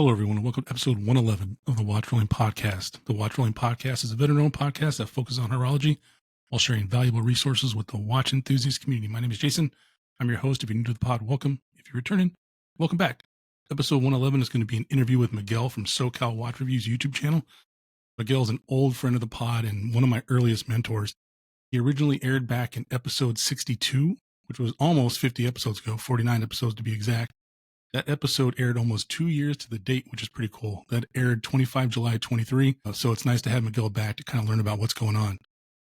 Hello, everyone, and welcome to episode 111 of the Watch Rolling Podcast. The Watch Rolling Podcast is a veteran-owned podcast that focuses on horology while sharing valuable resources with the watch enthusiast community. My name is Jason. I'm your host. If you're new to the pod, welcome. If you're returning, welcome back. Episode 111 is going to be an interview with Miguel from SoCal Watch Reviews YouTube channel. Miguel is an old friend of the pod and one of my earliest mentors. He originally aired back in episode 62, which was almost 50 episodes ago, 49 episodes to be exact. That episode aired almost 2 years to the date, which is pretty cool. That aired 25 July 23. So it's nice to have Miguel back to kind of learn about what's going on.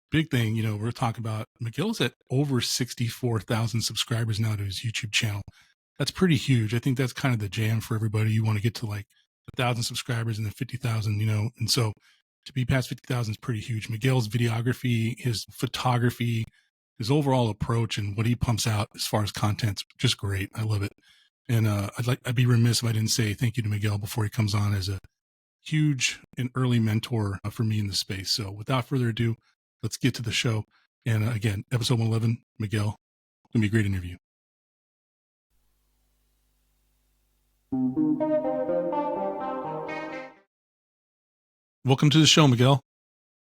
Big thing, we're talking about Miguel's at over 64,000 subscribers now to his YouTube channel. That's pretty huge. I think that's kind of the jam for everybody. You want to get to like 1,000 subscribers and then 50,000, and so to be past 50,000 is pretty huge. Miguel's videography, his photography, his overall approach and what he pumps out as far as content's just great. I love it. And I'd be remiss if I didn't say thank you to Miguel before he comes on as a huge and early mentor for me in the space. So without further ado, let's get to the show. And again, episode 111, Miguel. It's going to be a great interview. Welcome to the show, Miguel.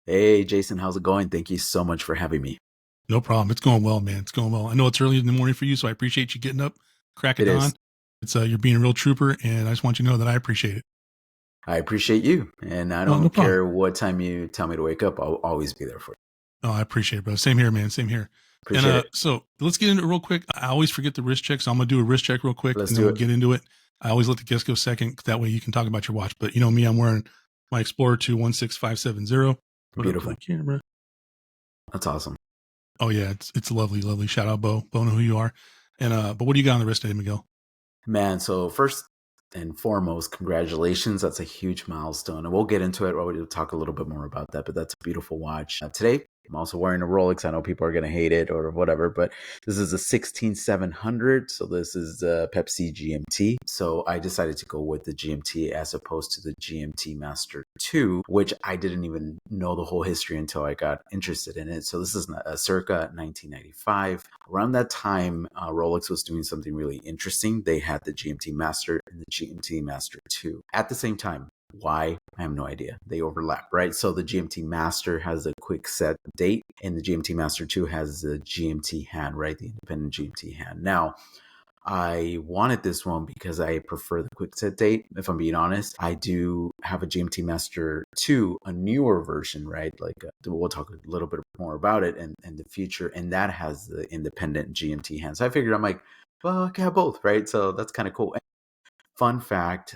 Hey, Jason, how's it going? Thank you so much for having me. No problem. It's going well, man. It's going well. I know it's early in the morning for you, so I appreciate you getting up, cracking it on. It's you're being a real trooper, and I just want you to know that I appreciate it. I appreciate you, and I don't care what time you tell me to wake up. I'll always be there for you. Oh, I appreciate it, bro. Same here, man. Same here. Appreciate it. So let's get into it real quick. I always forget the wrist check, so I'm going to do a wrist check real quick, and then we'll get into it. I always let the guest go second. That way you can talk about your watch. But you know me, I'm wearing my Explorer 2 16570. Beautiful. Camera. That's awesome. Oh, yeah. It's lovely, lovely. Shout out, Bo. Bo, know who you are. And but what do you got on the wrist today, Miguel? Man, so first and foremost, congratulations. That's a huge milestone. And we'll get into it. We'll talk a little bit more about that, but that's a beautiful watch. Today, I'm also wearing a Rolex. I know people are going to hate it or whatever, but this is a 16700. So this is the Pepsi GMT. So I decided to go with the GMT as opposed to the GMT Master 2, which I didn't even know the whole history until I got interested in it. So this is circa 1995. Around that time, Rolex was doing something really interesting. They had the GMT Master and the GMT Master 2 at the same time. Why? I have no idea. They overlap, right? So the GMT Master has a quick set date and the GMT Master 2 has the GMT hand, right? The independent GMT hand. Now, I wanted this one because I prefer the quick set date. If I'm being honest, I do have a GMT Master 2, a newer version, right? Like we'll talk a little bit more about it in the future. And that has the independent GMT hand. So I figured I'm like, well, I can have both, right? So that's kind of cool. Fun fact,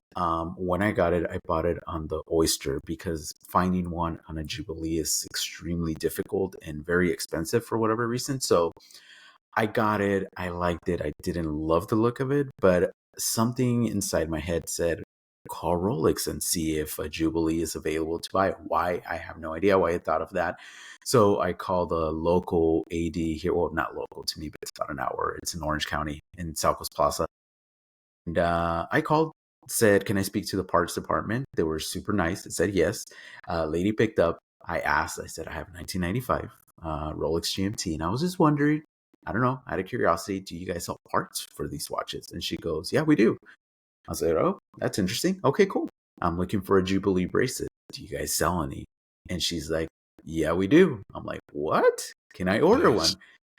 when I got it, I bought it on the Oyster because finding one on a Jubilee is extremely difficult and very expensive for whatever reason. So I got it. I liked it. I didn't love the look of it, but something inside my head said, call Rolex and see if a Jubilee is available to buy. Why? I have no idea why I thought of that. So I called the local AD here. Well, not local to me, but it's about an hour. It's in Orange County in South Coast Plaza. And I called, said, can I speak to the parts department? They were super nice. It said yes. Lady picked up. I asked, I said, I have 1995 Rolex GMT. And I was just wondering, I don't know, out of curiosity, do you guys sell parts for these watches? And she goes, yeah, we do. I said, oh, that's interesting. Okay, cool. I'm looking for a Jubilee bracelet. Do you guys sell any? And she's like, yeah, we do. I'm like, what? Can I order one?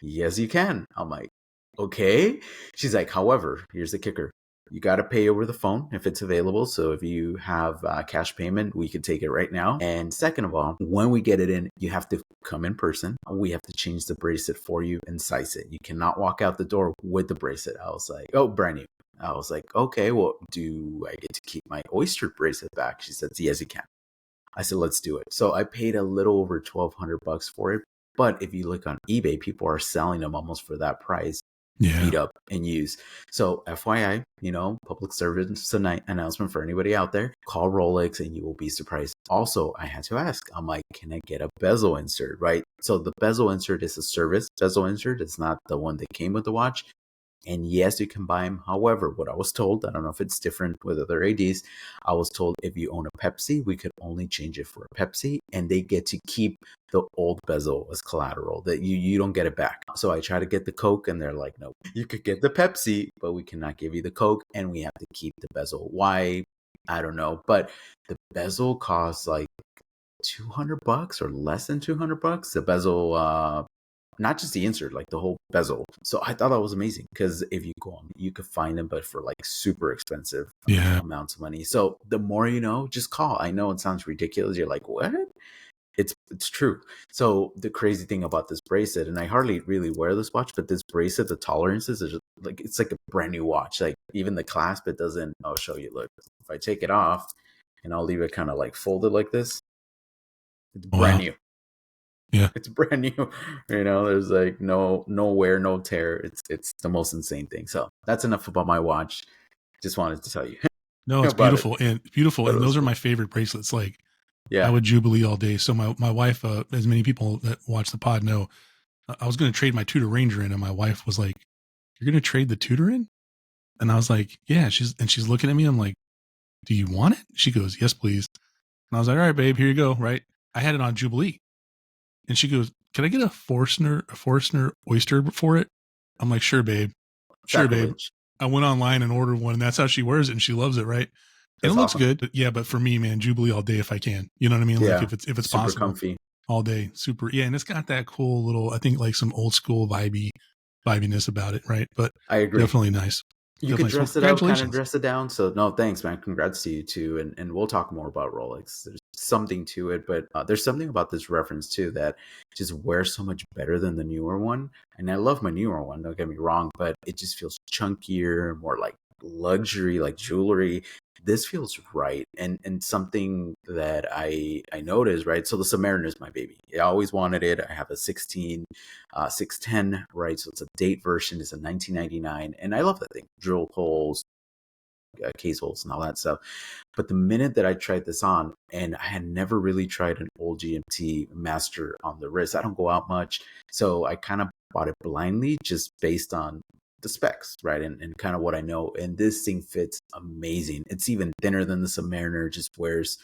Yes, you can. I'm like, okay. She's like, however, here's the kicker. You got to pay over the phone if it's available. So if you have cash payment, we could take it right now. And second of all, when we get it in, you have to come in person. We have to change the bracelet for you and size it. You cannot walk out the door with the bracelet. I was like, oh, brand new. I was like, okay, well, do I get to keep my Oyster bracelet back? She said, yes, you can. I said, let's do it. So I paid a little over $1,200 for it. But if you look on eBay, people are selling them almost for that price. Beat up and use. So FYI, public service announcement for anybody out there, call Rolex and you will be surprised. Also, I had to ask, I'm like, can I get a bezel insert, right? So the bezel insert is a service bezel insert. It's not the one that came with the watch. And yes, you can buy them. However, what I was told, I don't know if it's different with other ADs, I was told if you own a Pepsi, we could only change it for a Pepsi and they get to keep the old bezel as collateral, that you don't get it back. So I try to get the Coke and they're like, no, you could get the Pepsi, but we cannot give you the Coke and we have to keep the bezel. Why? I don't know, but the bezel costs like $200 or less than $200. The bezel, not just the insert, like the whole bezel. So I thought that was amazing because if you go on, you could find them, but for like super expensive Yeah. amounts of money. So the more you know, just call. I know it sounds ridiculous. You're like, what? It's true. So the crazy thing about this bracelet, and I hardly really wear this watch, but this bracelet, the tolerances is like it's like a brand new watch. Like even the clasp, it doesn't. I'll show you. Look, if I take it off, and I'll leave it kind of like folded like this, it's brand Wow. new. Yeah. It's brand new. There's like no wear, no tear. It's the most insane thing. So that's enough about my watch. Just wanted to tell you No, it's about it. beautiful and beautiful. But it And was those are cool. my favorite bracelets. Like I Yeah, would Jubilee all day. So my wife, as many people that watch the pod know, I was going to trade my Tudor Ranger in, and my wife was like, "You're going to trade the Tudor in?" And I was like, "Yeah." She's looking at me. I'm like, "Do you want it?" She goes, "Yes, please." And I was like, "All right, babe, here you go." Right? I had it on Jubilee, and she goes, "Can I get a Forstner oyster for it?" I'm like, "Sure, babe. Sure, babe." sacrilege. I went online and ordered one, and that's how she wears it, and she loves it, right? And it That's looks awesome. good. But yeah, but for me, man, Jubilee all day if I can. You know what I mean? Like Yeah, if it's super possible, comfy. all day. Super. Yeah, and it's got that cool little, I think like some old school vibiness about it, right? But I agree. definitely nice. You could Definitely nice. Well, dress it up, kind of congratulations. dress it down. So no, thanks, man. Congrats to you too. And we'll talk more about Rolex. There's something to it, but there's something about this reference too that just wears so much better than the newer one. And I love my newer one. Don't get me wrong, but it just feels chunkier, more like luxury, like jewelry. This feels right, and something that I noticed, right? So the Submariner is my baby. I always wanted it. I have a 610, right? So it's a date version. It's a 1999, and I love that thing. Drill holes, case holes, and all that stuff. But the minute that I tried this on, and I had never really tried an old GMT Master on the wrist. I don't go out much, so I kind of bought it blindly, just based on the specs, right? And kind of what I know. And this thing fits amazing. It's even thinner than the Submariner. Just wears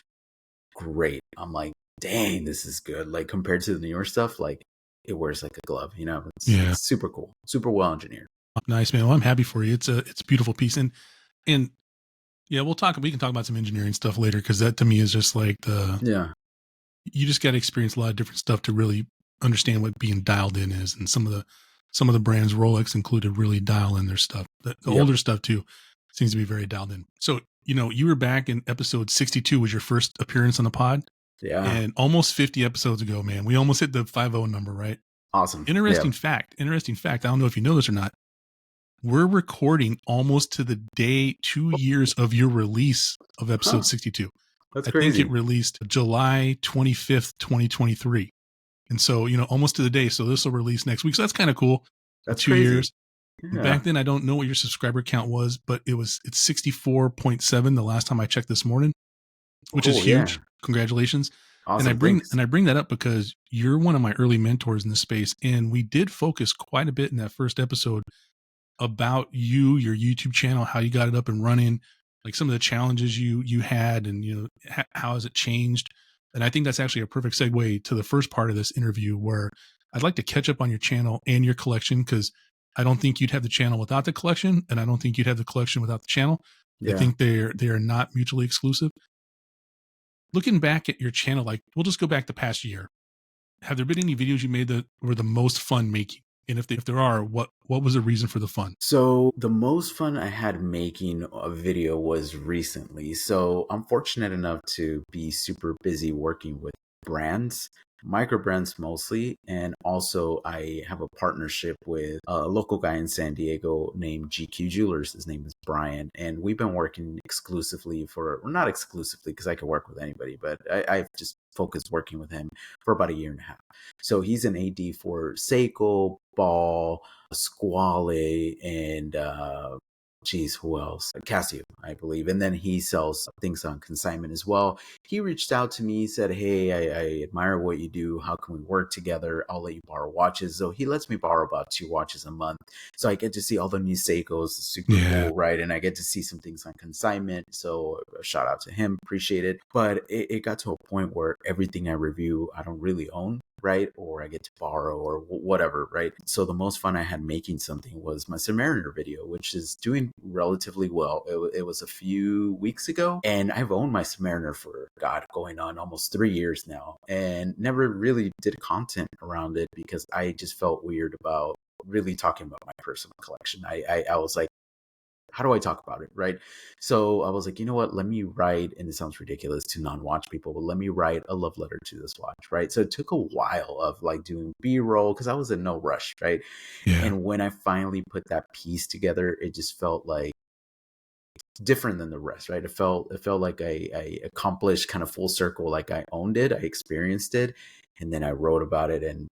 great. I'm like, dang, this is good. Like compared to the newer stuff, like it wears like a glove. Yeah. It's super cool, super well engineered. Nice, man. Well, I'm happy for you. It's a beautiful piece. And yeah, we can talk about some engineering stuff later, because that to me is just like Yeah, you just got to experience a lot of different stuff to really understand what being dialed in is. And some of the brands, Rolex included, really dial in their stuff. The yep, older stuff too seems to be very dialed in. So, you were back in episode 62 was your first appearance on the pod, yeah, and almost 50 episodes ago, man, we almost hit the 50 number, right? awesome. Yeah, Interesting fact. I don't know if you know this or not. We're recording almost to the day 2 years of your release of huh? episode 62. That's I think it crazy. released July 25th, 2023. And so, almost to the day. So this will release next week. So that's kind of cool. In That's two crazy. years. Yeah. Back then, I don't know what your subscriber count was, but it's 64.7 the last time I checked this morning, which is Cool. Yeah. huge. Congratulations. And I Awesome. bring Thanks. and I bring that up because you're one of my early mentors in this space. And we did focus quite a bit in that first episode about your YouTube channel, how you got it up and running, like some of the challenges you had, and how has it changed. And I think that's actually a perfect segue to the first part of this interview, where I'd like to catch up on your channel and your collection, because I don't think you'd have the channel without the collection, and I don't think you'd have the collection without the channel. I Yeah. think they are not mutually exclusive. Looking back at your channel, like we'll just go back the past year. Have there been any videos you made that were the most fun making? And if there are, what was the reason for the fun? So the most fun I had making a video was recently. So I'm fortunate enough to be super busy working with brands, micro brands mostly, and also I have a partnership with a local guy in San Diego named GQ Jewelers. His name is Brian, and we've been working exclusively well, not exclusively because I could work with anybody, but I've just focused working with him for about a year and a half. So he's an AD for Seiko, Ball, Squale, and geez, who else? Casio, I believe. And then he sells things on consignment as well. He reached out to me, said, "Hey, I admire what you do. How can we work together? I'll let you borrow watches." So he lets me borrow about 2 watches a month. So I get to see all the new Seikos. Super Yeah. cool, right? And I get to see some things on consignment. So a shout out to him. Appreciate it. But it got to a point where everything I review, I don't really own. right? Or I get to borrow or whatever, right? So the most fun I had making something was my Submariner video, which is doing relatively well. It was a few weeks ago, and I've owned my Submariner for, God, going on almost 3 years now, and never really did content around it because I just felt weird about really talking about my personal collection. I was like, how do I talk about it? Right. So I was like, you know what? Let me write, and it sounds ridiculous to non-watch people, but let me write a love letter to this watch. Right. So it took a while of like doing B-roll because I was in no rush. Right. Yeah. And when I finally put that piece together, it just felt like different than the rest, right? It felt like I accomplished kind of full circle, like I owned it, I experienced it, and then I wrote about it in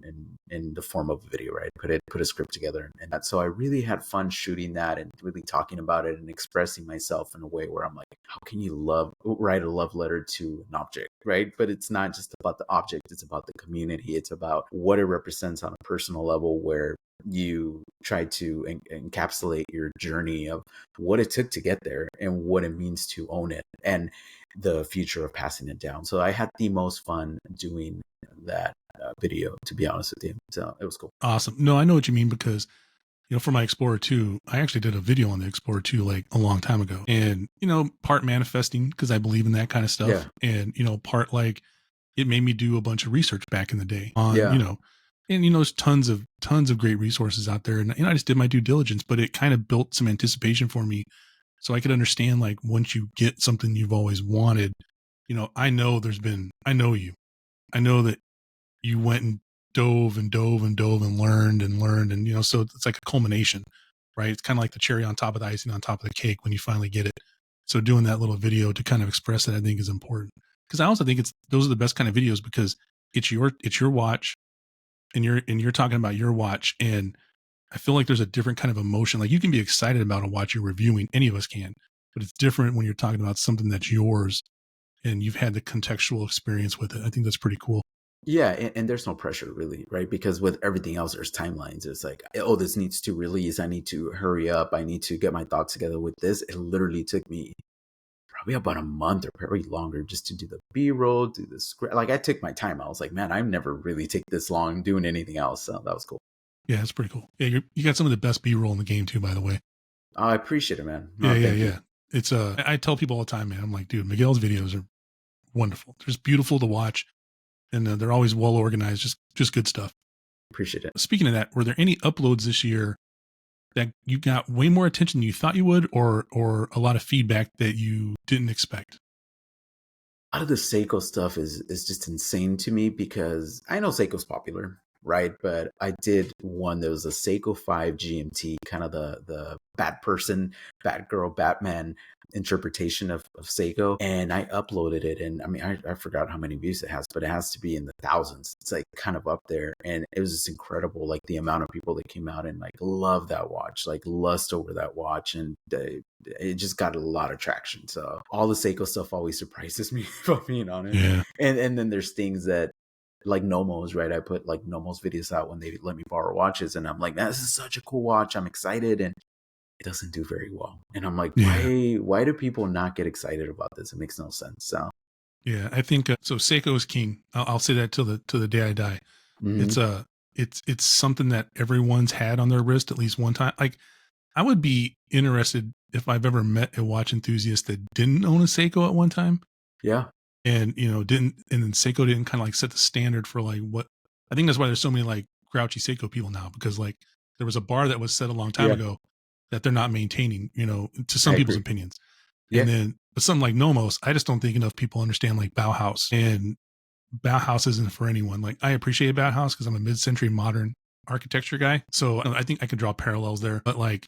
the form of a video, right? Put a script together, and that, so I really had fun shooting that and really talking about it and expressing myself in a way where I'm like, how can you write a love letter to an object, right? But it's not just about the object; it's about the community. It's about what it represents on a personal level, where you try to encapsulate your journey of what it took to get there and what it means to own it and the future of passing it down. So I had the most fun doing that video, to be honest with you. So it was cool. Awesome. No, I know what you mean because, for my Explorer 2, I actually did a video on the Explorer 2 like a long time ago. And, part manifesting because I believe in that kind of stuff. Yeah. And, part like it made me do a bunch of research back in the day on, Yeah. and there's tons of great resources out there. And I just did my due diligence, but it kind of built some anticipation for me so I could understand, like, once you get something you've always wanted, I know I know you. I know that you went and dove and dove and dove and learned and learned. And, so it's like a culmination, right? It's kind of like the cherry on top of the icing on top of the cake when you finally get it. So doing that little video to kind of express that, I think, is important. Because I also think those are the best kind of videos because it's your watch and you're talking about your watch. And I feel like there's a different kind of emotion. Like you can be excited about a watch you're reviewing. Any of us can, but it's different when you're talking about something that's yours and you've had the contextual experience with it. I think that's pretty cool. Yeah, and there's no pressure really, right? Because with everything else, there's timelines. It's like, oh, this needs to release. I need to hurry up. I need to get my thoughts together with this. It literally took me probably about a month or probably longer just to do the B-roll, do the script. Like I took my time. I was like, man, I've never really take this long doing anything else. So that was cool. Yeah, it's pretty cool. Yeah, you got some of the best B-roll in the game too, by the way. Oh, I appreciate it, man. Yeah, No, thank you. It's I tell people all the time, man. I'm like, dude, Miguel's videos are wonderful. They're just beautiful to watch, and they're always well organized. Just good stuff. Appreciate it. Speaking of that, were there any uploads this year that you got way more attention than you thought you would, or a lot of feedback that you didn't expect? A lot of the Seiko stuff is just insane to me because I know Seiko's popular, right? But I did one that was a Seiko 5 GMT, kind of the bad person, bad girl, Batman interpretation of Seiko. And I uploaded it. And I mean, I forgot how many views it has, but it has to be in the thousands. It's like kind of up there. And it was just incredible, like the amount of people that came out and like love that watch, like lust over that watch. And it just got a lot of traction. So all the Seiko stuff always surprises me, if I'm being honest. Yeah. And then there's things that like Nomos, right? I put like Nomos videos out when they let me borrow watches, and I'm like, man, this is such a cool watch. I'm excited, and it doesn't do very well. And I'm like, Yeah. why do people not get excited about this? It makes no sense. So Yeah, I think so. Seiko is king. I'll say that till the day I die. mhm. It's something that everyone's had on their wrist at least one time. Like I would be interested if I've ever met a watch enthusiast that didn't own a Seiko at one time, Yeah, and then Seiko didn't kind of like set the standard for like what I think that's why there's so many like grouchy Seiko people now because like there was a bar that was set a long time yeah, ago that they're not maintaining, to I some people's agree. opinions. Yeah, And then, but something like Nomos, I just don't think enough people understand like Bauhaus, and Bauhaus isn't for anyone. Like I appreciate Bauhaus because I'm a mid-century modern architecture guy, so I think I could draw parallels there. But like,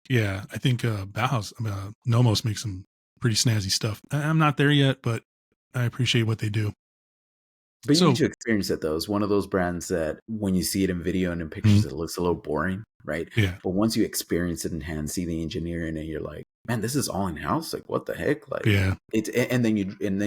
yeah, I think Bauhaus, Nomos makes some pretty snazzy stuff. I'm not there yet, but I appreciate what they do. but you need So to experience it though. It's one of those brands that when you see it in video and in pictures, mhm, it looks a little boring, right? yeah, But once you experience it in hand, see the engineering, and you're like, man, this is all in house. Like, what the heck? Like, yeah, and then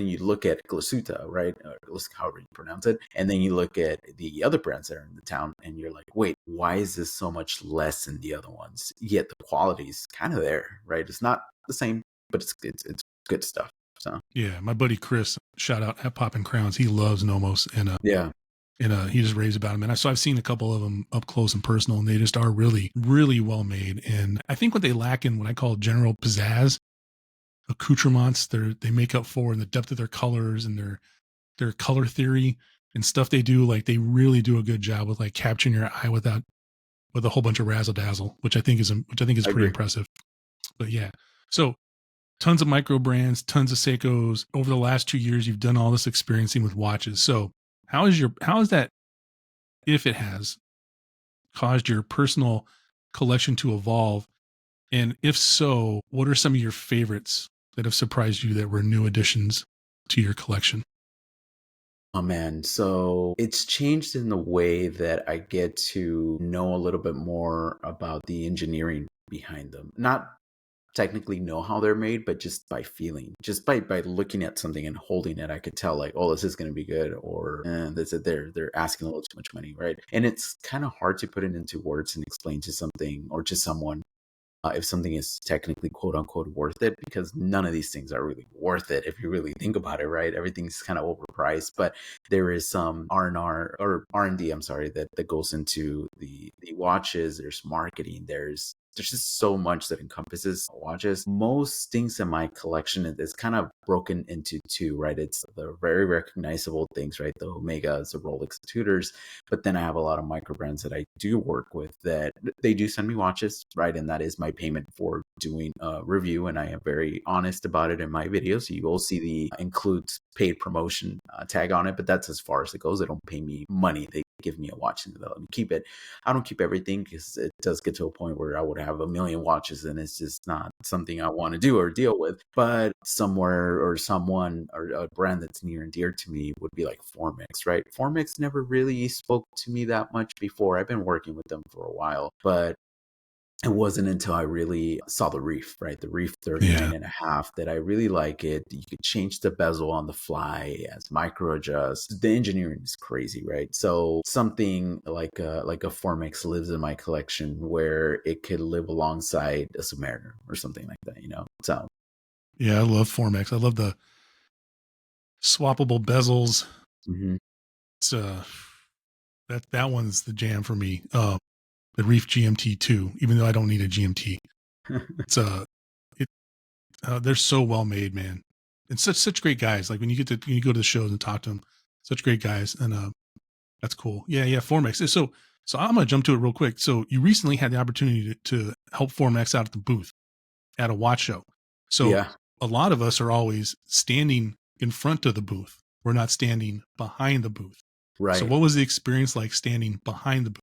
you look at Glasuta, right? Or however you pronounce it, and then you look at the other brands that are in the town, and you're like, wait, why is this so much less than the other ones? Yet the quality's kind of there, right? It's not the same, but it's good stuff. So yeah. My buddy Chris, shout out at Poppin' Crowns, he loves Nomos, and yeah, and he just raves about them. And so I've seen a couple of them up close and personal, and they just are really, really well made. And I think what they lack in what I call general pizzazz, accoutrements, they make up for in the depth of their colors and their color theory and stuff they do. Like they really do a good job with like capturing your eye with a whole bunch of razzle dazzle, which I think is I pretty agree. impressive. But yeah, so tons of micro brands, tons of Seikos. Over the last 2 years, you've done all this experiencing with watches. So how is that, if it has, caused your personal collection to evolve? And if so, what are some of your favorites that have surprised you that were new additions to your collection? Oh man, so it's changed in the way that I get to know a little bit more about the engineering behind them. Not technically know how they're made, but just by feeling, just by looking at something and holding it, I could tell like, oh, this is going to be good, or this they're asking a little too much money, right? And it's kind of hard to put it into words and explain to something or to someone if something is technically quote unquote worth it, because none of these things are really worth it if you really think about it, right? Everything's kind of overpriced, but there is some R&R or R&D, I'm sorry, that goes into the watches. There's marketing, there's just so much that encompasses watches. Most things in my collection is kind of broken into two, right? It's the very recognizable things, right? The Omegas, the Rolex, the Tudors, but then I have a lot of micro brands that I do work with that they do send me watches, right? And that is my payment for doing a review. And I am very honest about it in my video. So you will see the includes paid promotion tag on it, but that's as far as it goes. They don't pay me money. They give me a watch and they let me keep it. I don't keep everything because it does get to a point where I would have a million watches and it's just not something I want to do or deal with. But somewhere or someone or a brand that's near and dear to me would be like Formex, right? Formex never really spoke to me that much before. I've been working with them for a while, but it wasn't until I really saw the Reef, right? The Reef Yeah. 39.5 that I really like it. You could change the bezel on the fly as micro adjust. The engineering is crazy, right? So something like a Formex lives in my collection where it could live alongside a Submariner or something like that, you know? So Yeah, I love Formex. I love the swappable bezels. mhm. It's that one's the jam for me. The Reef GMT 2, even though I don't need a GMT. It's it they're so well made, man. And such great guys. Like when you go to the shows and talk to them, such great guys. And that's cool. Yeah, yeah, Formex. So I'm gonna jump to it real quick. So you recently had the opportunity to help Formex out at the booth at a watch show. So Yeah, a lot of us are always standing in front of the booth. We're not standing behind the booth. So right. what was the experience like standing behind the booth?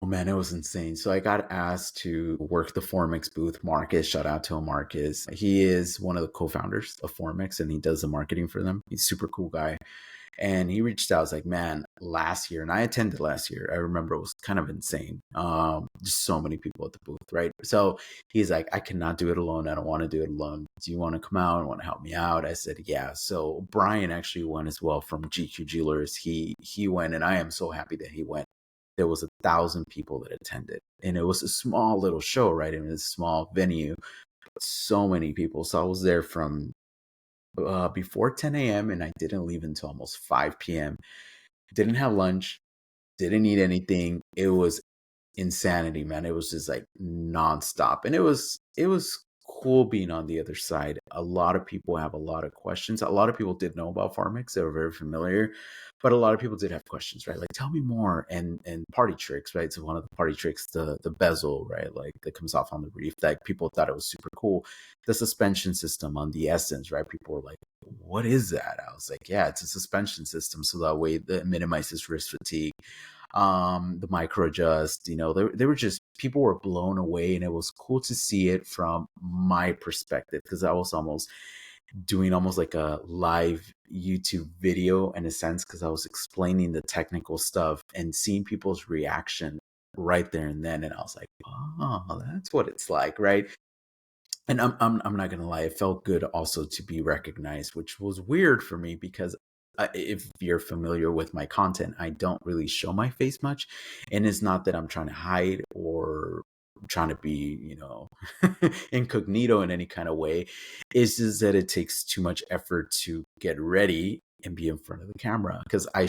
Oh man, it was insane. So I got asked to work the Formex booth. Marcus, shout out to him, Marcus. He is one of the co-founders of Formex and he does the marketing for them. He's a super cool guy. And he reached out. I was like, man, last year, and I attended last year. I remember it was kind of insane. Just so many people at the booth, right? So he's like, I cannot do it alone. I don't want to do it alone. Do you want to come out and want to help me out? I said, yeah. So Brian actually went as well from GQ Jewelers. He went, and I am so happy that he went. There was 1,000 people that attended, and it was a small little show, right? It was a small venue, but so many people. So I was there from before 10 a.m. and I didn't leave until almost 5 p.m. Didn't have lunch, didn't eat anything. It was insanity, man. It was just like nonstop. And it was cool being on the other side. A lot of people have a lot of questions. A lot of people did know about Farmix. They were very familiar, but a lot of people did have questions, right? Like tell me more. And party tricks, right? So one of the party tricks, the bezel, right? Like that comes off on the Reef, that people thought it was super cool. The suspension system on the Essence, right? People were like, what is that? I was like, yeah, it's a suspension system. So that way it minimizes wrist fatigue. The micro adjust, they were just, people were blown away, and it was cool to see it from my perspective because I was almost doing almost like a live YouTube video in a sense, because I was explaining the technical stuff and seeing people's reaction right there and then, and I was like, oh, that's what it's like, right? And I'm not gonna lie, it felt good also to be recognized, which was weird for me because if you're familiar with my content, I don't really show my face much, and it's not that I'm trying to hide or trying to be, incognito in any kind of way. It's just that it takes too much effort to get ready and be in front of the camera because I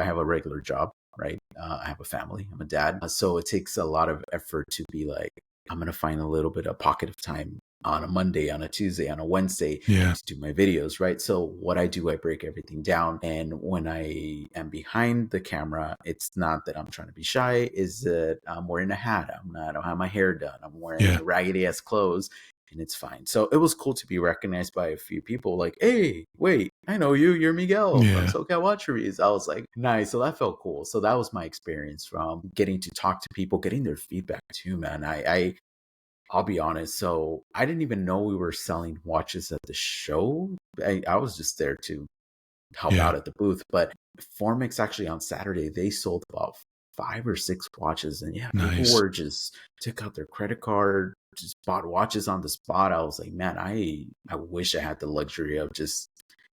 have a regular job, right? I have a family, I'm a dad. So it takes a lot of effort to be like, I'm going to find a little bit of pocket of time on a Monday, on a Tuesday, on a Wednesday Yeah. to do my videos, right? So what I do, I break everything down. And when I am behind the camera, it's not that I'm trying to be shy, is that I'm wearing a hat. I don't have my hair done. I'm wearing Yeah. raggedy ass clothes and it's fine. So it was cool to be recognized by a few people like, hey, wait, I know you. You're Miguel from Yeah. SoCal Watch Reviews. I was like, nice. So that felt cool. So that was my experience from getting to talk to people, getting their feedback too, man. I'll be honest. So I didn't even know we were selling watches at the show. I was just there to help Yeah. out at the booth. But Formex actually on Saturday, they sold about 5 or 6 watches. And yeah, people Nice. were just took out their credit card, just bought watches on the spot. I was like, man, I wish I had the luxury of just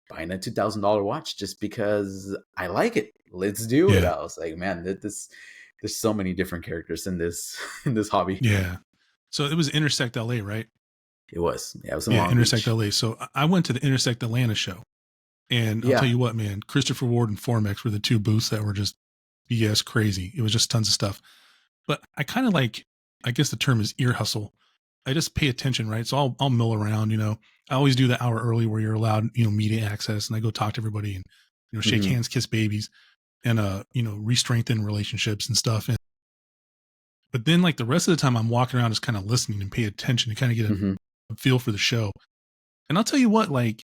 buying a $2,000 watch just because I like it. Let's do it. Yeah. I was like, man, there's so many different characters in this in this hobby. Yeah. So it was Intersect LA, right? It was. Yeah, it was in Yeah, Long Intersect Beach. LA. So I went to the Intersect Atlanta show, and I'll tell Yeah. you what, man, Christopher Ward and Formex were the two booths that were just BS crazy. It was just tons of stuff. But I kind of like, I guess the term is ear hustle. I just pay attention, right? So I'll mill around, I always do the hour early where you're allowed, media access, and I go talk to everybody and, shake Hmm. hands, kiss babies, and re-strengthen relationships and stuff. But then like the rest of the time I'm walking around just kind of listening and pay attention to kind of get Hmm. a feel for the show. And I'll tell you what, like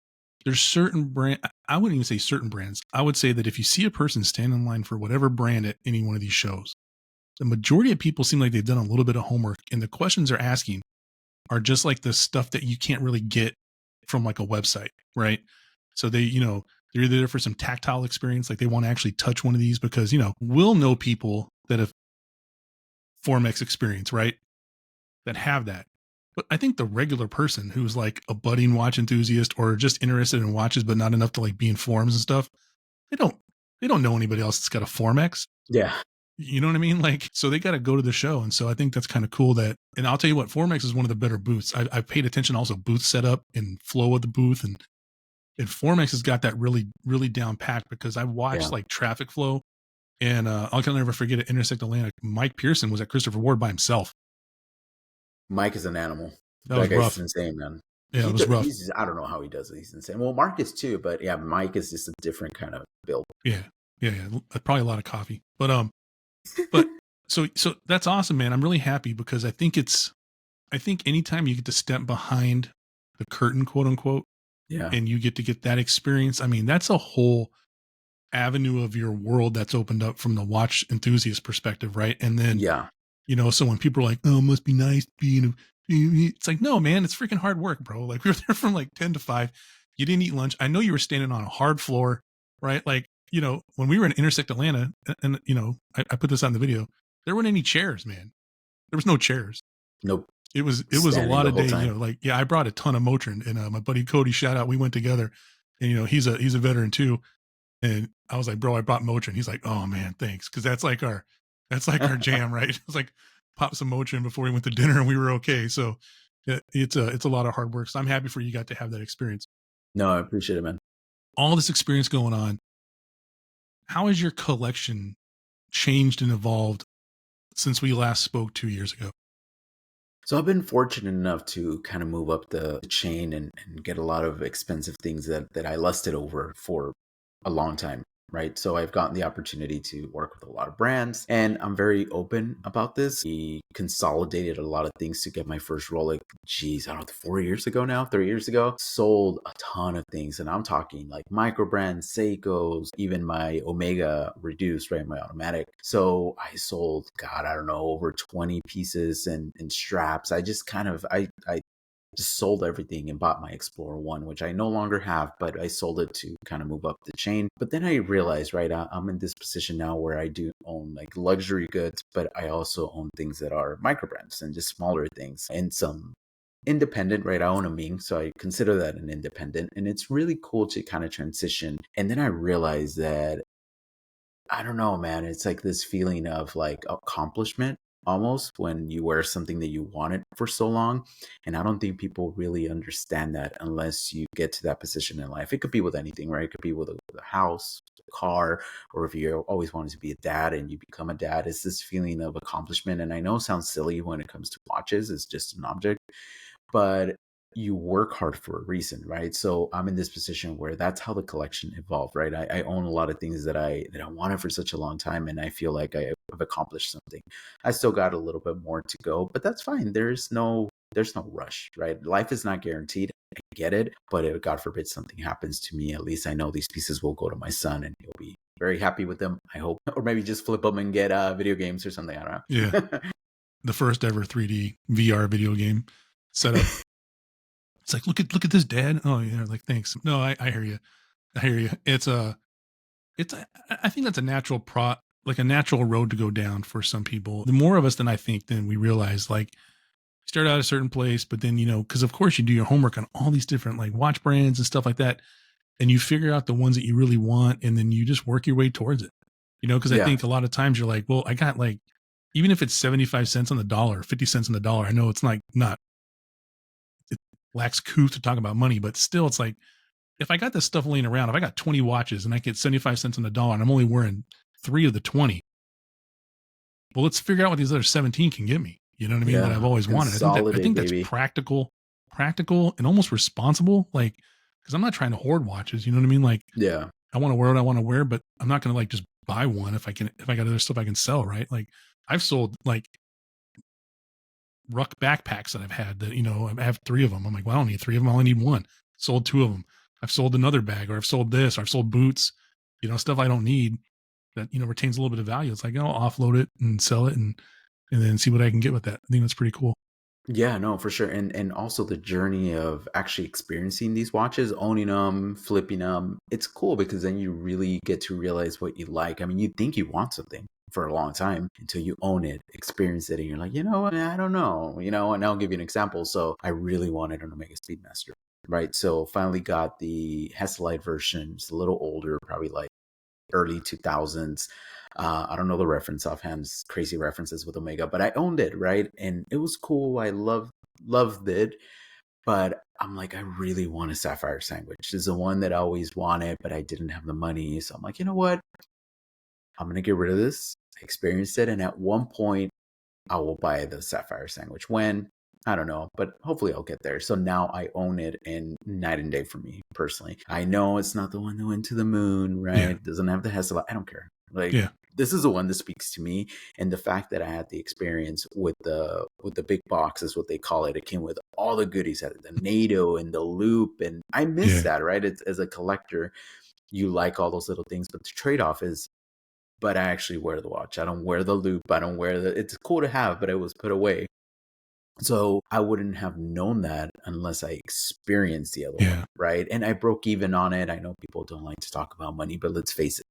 there's certain I wouldn't even say certain brands. I would say that if you see a person stand in line for whatever brand at any one of these shows, the majority of people seem like they've done a little bit of homework, and the questions they're asking are just like the stuff that you can't really get from like a website, right? So they're either there for some tactile experience, like they want to actually touch one of these because, we'll know people that have Formex experience, right? That have that. But I think the regular person who's like a budding watch enthusiast or just interested in watches, but not enough to like be in forums and stuff, they don't they don't know anybody else that's got a Formex. Yeah. You know what I mean? Like, so they got to go to the show. And so I think that's kind of cool and I'll tell you what, Formex is one of the better booths. I've paid attention also booth setup and flow of the booth. And Formex has got that really, really down packed because I watched Yeah. like traffic flow and I'll never forget at Intersect Atlanta. Mike Pearson was at Christopher Ward by himself. Mike is an animal. That That was guy's rough. insane, man. Yeah, it was rough. He's I don't know how he does it. He's insane. Well, Marcus too, but yeah, Mike is just a different kind of build. Yeah. Probably a lot of coffee, but so that's awesome, man. I'm really happy because I think anytime you get to step behind the curtain, quote unquote, Yeah. and you get to get that experience, I mean, that's a whole avenue of your world that's opened up from the watch enthusiast perspective, right? And then, Yeah. so when people are like, oh, it must be nice being, it's like, no, man, it's freaking hard work, bro. Like we were there from like 10 to 5. You didn't eat lunch. I know you were standing on a hard floor, right? Like, when we were in Intersect Atlanta, and I put this on the video, there weren't any chairs, man. There was no chairs. Nope. It was a Standing lot the of whole day, time. I brought a ton of Motrin, and my buddy Cody, shout out, we went together, and he's a veteran too. And I was like, bro, I brought Motrin. He's like, oh man, thanks. Cause that's like our jam, right? It was like pop some Motrin before we went to dinner and we were okay. So it's a lot of hard work. So I'm happy for you got to have that experience. No, I appreciate it, man. All this experience going on. How has your collection changed and evolved since we last spoke 2 years ago? So I've been fortunate enough to kind of move up the chain and get a lot of expensive things that I lusted over for a long time. Right. So I've gotten the opportunity to work with a lot of brands and I'm very open about this. We consolidated a lot of things to get my first Rolex. Geez, I don't know, 4 years ago now, 3 years ago, sold a ton of things. And I'm talking like micro brands, Seikos, even my Omega reduced, right? My automatic. So I sold, God, I don't know, over 20 pieces and straps. I just kind of, I just sold everything and bought my Explorer 1, which I no longer have, but I sold it to kind of move up the chain. But then I realized, right, I'm in this position now where I do own like luxury goods, but I also own things that are micro brands and just smaller things and some independent, right? I own a Ming, so I consider that an independent. And it's really cool to kind of transition. And then I realized that, I don't know, man, it's like this feeling of like accomplishment almost when you wear something that you wanted for so long. And I don't think people really understand that unless you get to that position in life. It could be with anything, right? It could be with a house, a car, or if you always wanted to be a dad and you become a dad, it's this feeling of accomplishment. And I know it sounds silly when it comes to watches, it's just an object, but you work hard for a reason, right? So I'm in this position where that's how the collection evolved, right? I own a lot of things that I wanted for such a long time, and I feel like I have accomplished something. I still got a little bit more to go, but that's fine. There's no rush, right? Life is not guaranteed. I get it, but if God forbid something happens to me, at least I know these pieces will go to my son, and he'll be very happy with them, I hope, or maybe just flip them and get video games or something. I Yeah. don't know. The first ever 3D VR video game setup. It's like, look at this, Dad. Oh yeah, like thanks. No, I hear you. I hear you. I think that's a natural like a natural road to go down for some people. The more of us than I think, then we realize like start out a certain place, but then because of course you do your homework on all these different like watch brands and stuff like that, and you figure out the ones that you really want, and then you just work your way towards it. Because I Yeah, think a lot of times you're like, well, I got like, even if it's 75 cents on the dollar, 50 cents on the dollar, I know it's like not, it lacks couth to talk about money, but still it's like, if I got this stuff laying around, if I got 20 watches and I get 75 cents on the dollar and I'm only wearing 3 of the 20, well, let's figure out what these other 17 can get me. You know what I mean? That I've yeah. always wanted. I Consolidate, think that's baby. practical and almost responsible. Like, cause I'm not trying to hoard watches. You know what I mean? Like Yeah. I want to wear what I want to wear, but I'm not going to like just buy one if I got other stuff I can sell. Right. Like I've sold like ruck backpacks that I've had that, I have 3 of them. I'm like, well, I don't need 3 of them. I only need one. Sold 2 of them. I've sold another bag, or I've sold this, or I've sold boots, stuff I don't need that, retains a little bit of value. It's like, I'll offload it and sell it and then see what I can get with that. I think that's pretty cool. Yeah, no, for sure. And also the journey of actually experiencing these watches, owning them, flipping them. It's cool because then you really get to realize what you like. I mean, you think you want something for a long time until you own it, experience it, and you're like, you know what? I don't know. And I'll give you an example. So I really wanted an Omega Speedmaster, right? So finally got the Hesalite version. It's a little older, probably like early 2000s. I don't know the reference offhand, it's crazy references with Omega, but I owned it, right? And it was cool. I loved it. But I'm like, I really want a Sapphire Sandwich. It's the one that I always wanted, but I didn't have the money. So I'm like, you know what? I'm going to get rid of this. I experienced it. And at one point, I will buy the Sapphire Sandwich. When? I don't know, but hopefully I'll get there. So now I own it, and night and day for me personally. I know it's not the one that went to the moon, right? Yeah. It doesn't have the Hessel. I don't care. Like, Yeah. this is the one that speaks to me, and the fact that I had the experience with the big box is what they call it. It came with all the goodies, at the NATO and the loop, and I miss Yeah. that, right? It's, as a collector, you like all those little things, but the trade off is, but I actually wear the watch. I don't wear the loop. I don't wear the. It's cool to have, but it was put away. So I wouldn't have known that unless I experienced the other one, Yeah. right? And I broke even on it. I know people don't like to talk about money, but let's face it,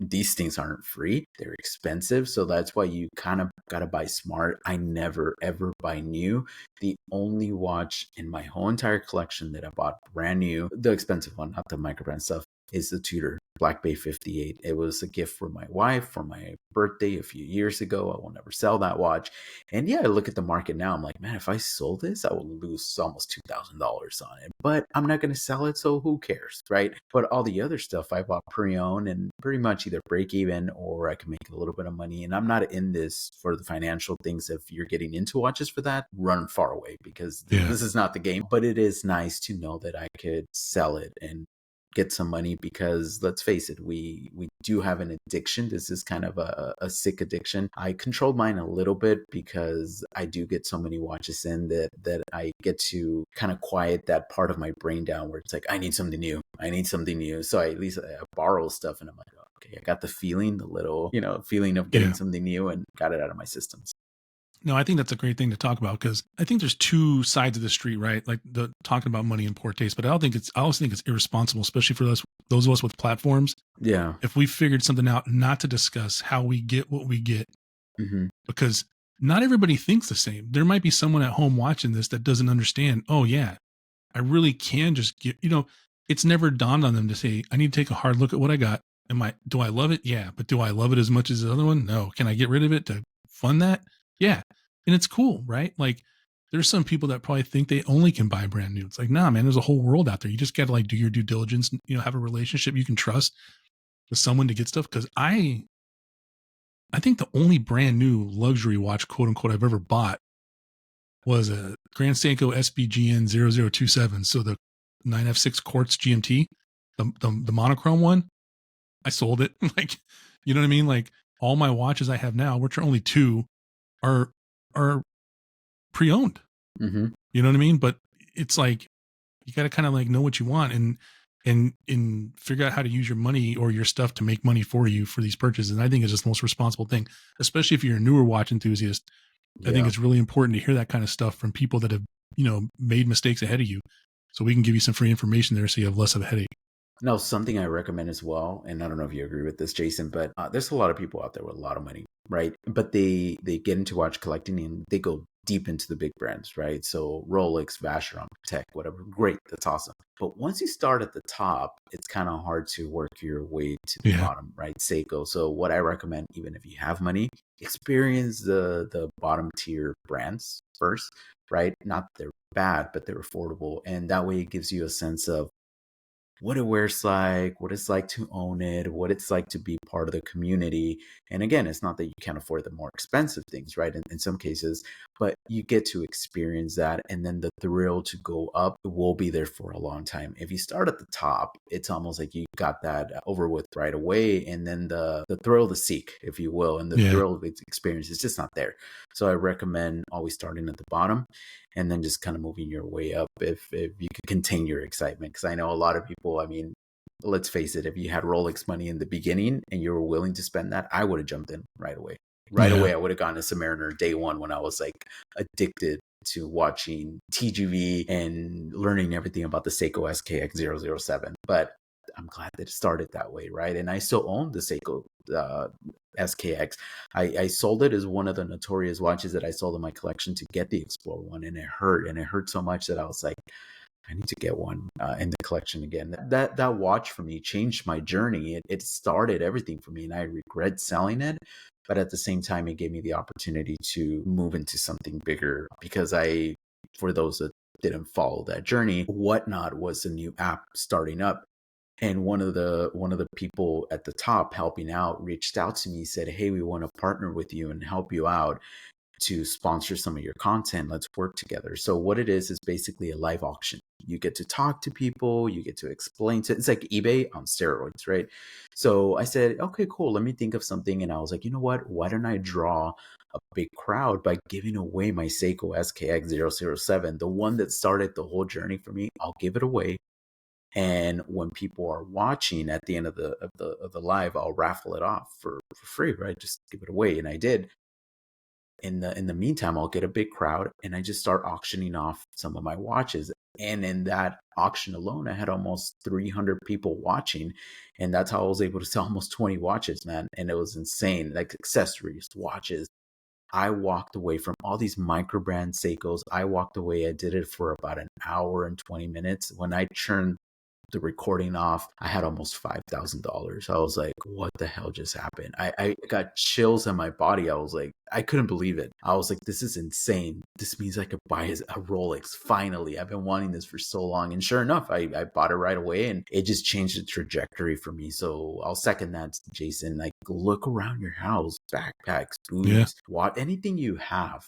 these things aren't free. They're expensive. So that's why you kind of got to buy smart. I never, ever buy new. The only watch in my whole entire collection that I bought brand new, the expensive one, not the microbrand stuff, is the Tudor Black Bay 58. It was a gift for my wife for my birthday a few years ago. I will never sell that watch. And yeah, I look at the market now. I'm like, man, if I sold this, I would lose almost $2,000 on it. But I'm not going to sell it, so who cares, right? But all the other stuff I bought pre-owned and pretty much either break even or I can make a little bit of money. And I'm not in this for the financial things. If you're getting into watches for that, run far away because Yeah. this is not the game. But it is nice to know that I could sell it and get some money, because let's face it, we do have an addiction. This is kind of a sick addiction. I controlled mine a little bit because I do get so many watches in that I get to kind of quiet that part of my brain down where it's like, I need something new. So at least I borrow stuff and I'm like, oh, okay, I got the feeling, the little feeling of getting Yeah. something new, and got it out of my systems. No, I think that's a great thing to talk about, because I think there's 2 sides of the street, right? Like the talking about money and poor taste, but I also think it's irresponsible, especially for those of us with platforms. Yeah. If we figured something out, not to discuss how we get what we get, Hmm. because not everybody thinks the same. There might be someone at home watching this that doesn't understand. Oh yeah, I really can just get, it's never dawned on them to say, I need to take a hard look at what I got. Do I love it? Yeah. But do I love it as much as the other one? No. Can I get rid of it to fund that? Yeah. And it's cool, right? Like there's some people that probably think they only can buy brand new. It's like, nah, man, there's a whole world out there. You just got to like do your due diligence, have a relationship you can trust with someone to get stuff. Cause I think the only brand new luxury watch, quote unquote, I've ever bought was a Grand Seiko SBGN 0027. So the 9F6 quartz GMT, the monochrome one, I sold it. Like, you know what I mean? Like all my watches I have now, which are only two, are are pre-owned. Mm-hmm. You know what I mean? But it's like you got to kind of like know what you want and figure out how to use your money or your stuff to make money for you for these purchases. And I think it's just the most responsible thing, especially if you're a newer watch enthusiast. I think Yeah. it's really important to hear that kind of stuff from people that have, made mistakes ahead of you. So we can give you some free information there so you have less of a headache. No, something I recommend as well, and I don't know if you agree with this, Jason, but there's a lot of people out there with a lot of money, right? But they get into watch collecting and they go deep into the big brands, right? So Rolex, Vacheron, Tech, whatever, great, that's awesome. But once you start at the top, it's kind of hard to work your way to the Yeah. bottom, right? Seiko. So what I recommend, even if you have money, experience the bottom tier brands first, right? Not that they're bad, but they're affordable, and that way it gives you a sense of what it wears like, what it's like to own it, what it's like to be part of the community. And again, it's not that you can't afford the more expensive things, right? In some cases, but you get to experience that. And then the thrill to go up will be there for a long time. If you start at the top, it's almost like you got that over with right away. And then the thrill to seek, if you will, and the Yeah. thrill of experience is just not there. So I recommend always starting at the bottom and then just kind of moving your way up if you could contain your excitement. Because I know a lot of people, I mean, let's face it, if you had Rolex money in the beginning and you were willing to spend that, I would have jumped in right away. Right Yeah. away, I would have gone to Submariner day one when I was like addicted to watching TGV and learning everything about the Seiko SKX007. But I'm glad that it started that way, right? And I still own the Seiko SKX. I sold it as one of the notorious watches that I sold in my collection to get the Explorer one, and it hurt. And it hurt so much that I was like, I need to get one in the collection again. That watch for me changed my journey. It started everything for me, and I regret selling it. But at the same time, it gave me the opportunity to move into something bigger because for those that didn't follow that journey, Whatnot was a new app starting up. And one of the people at the top helping out reached out to me, said, hey, we want to partner with you and help you out to sponsor some of your content. Let's work together. So what it is basically a live auction. You get to talk to people, you get to explain to, it's like eBay on steroids, right? So I said, okay, cool. Let me think of something. And I was like, you know what? Why don't I draw a big crowd by giving away my Seiko SKX007, the one that started the whole journey for me? I'll give it away. And when people are watching at the end of the live, I'll raffle it off for free, right? Just give it away. And I did. In the meantime, I'll get a big crowd and I just start auctioning off some of my watches. And in that auction alone, I had almost 300 people watching. And that's how I was able to sell almost 20 watches, man. And it was insane, like accessories, watches. I walked away from all these micro brand Seikos. I walked away. I did it for about an hour and 20 minutes. When I turned the recording off, I had almost $5,000. I was like, what the hell just happened? I got chills in my body. I was like, I couldn't believe it. I was like, this is insane. This means I could buy a Rolex. Finally, I've been wanting this for so long. And sure enough, I bought it right away and it just changed the trajectory for me. So I'll second that, Jason. Like, look around your house, backpacks, Yeah. boots, anything you have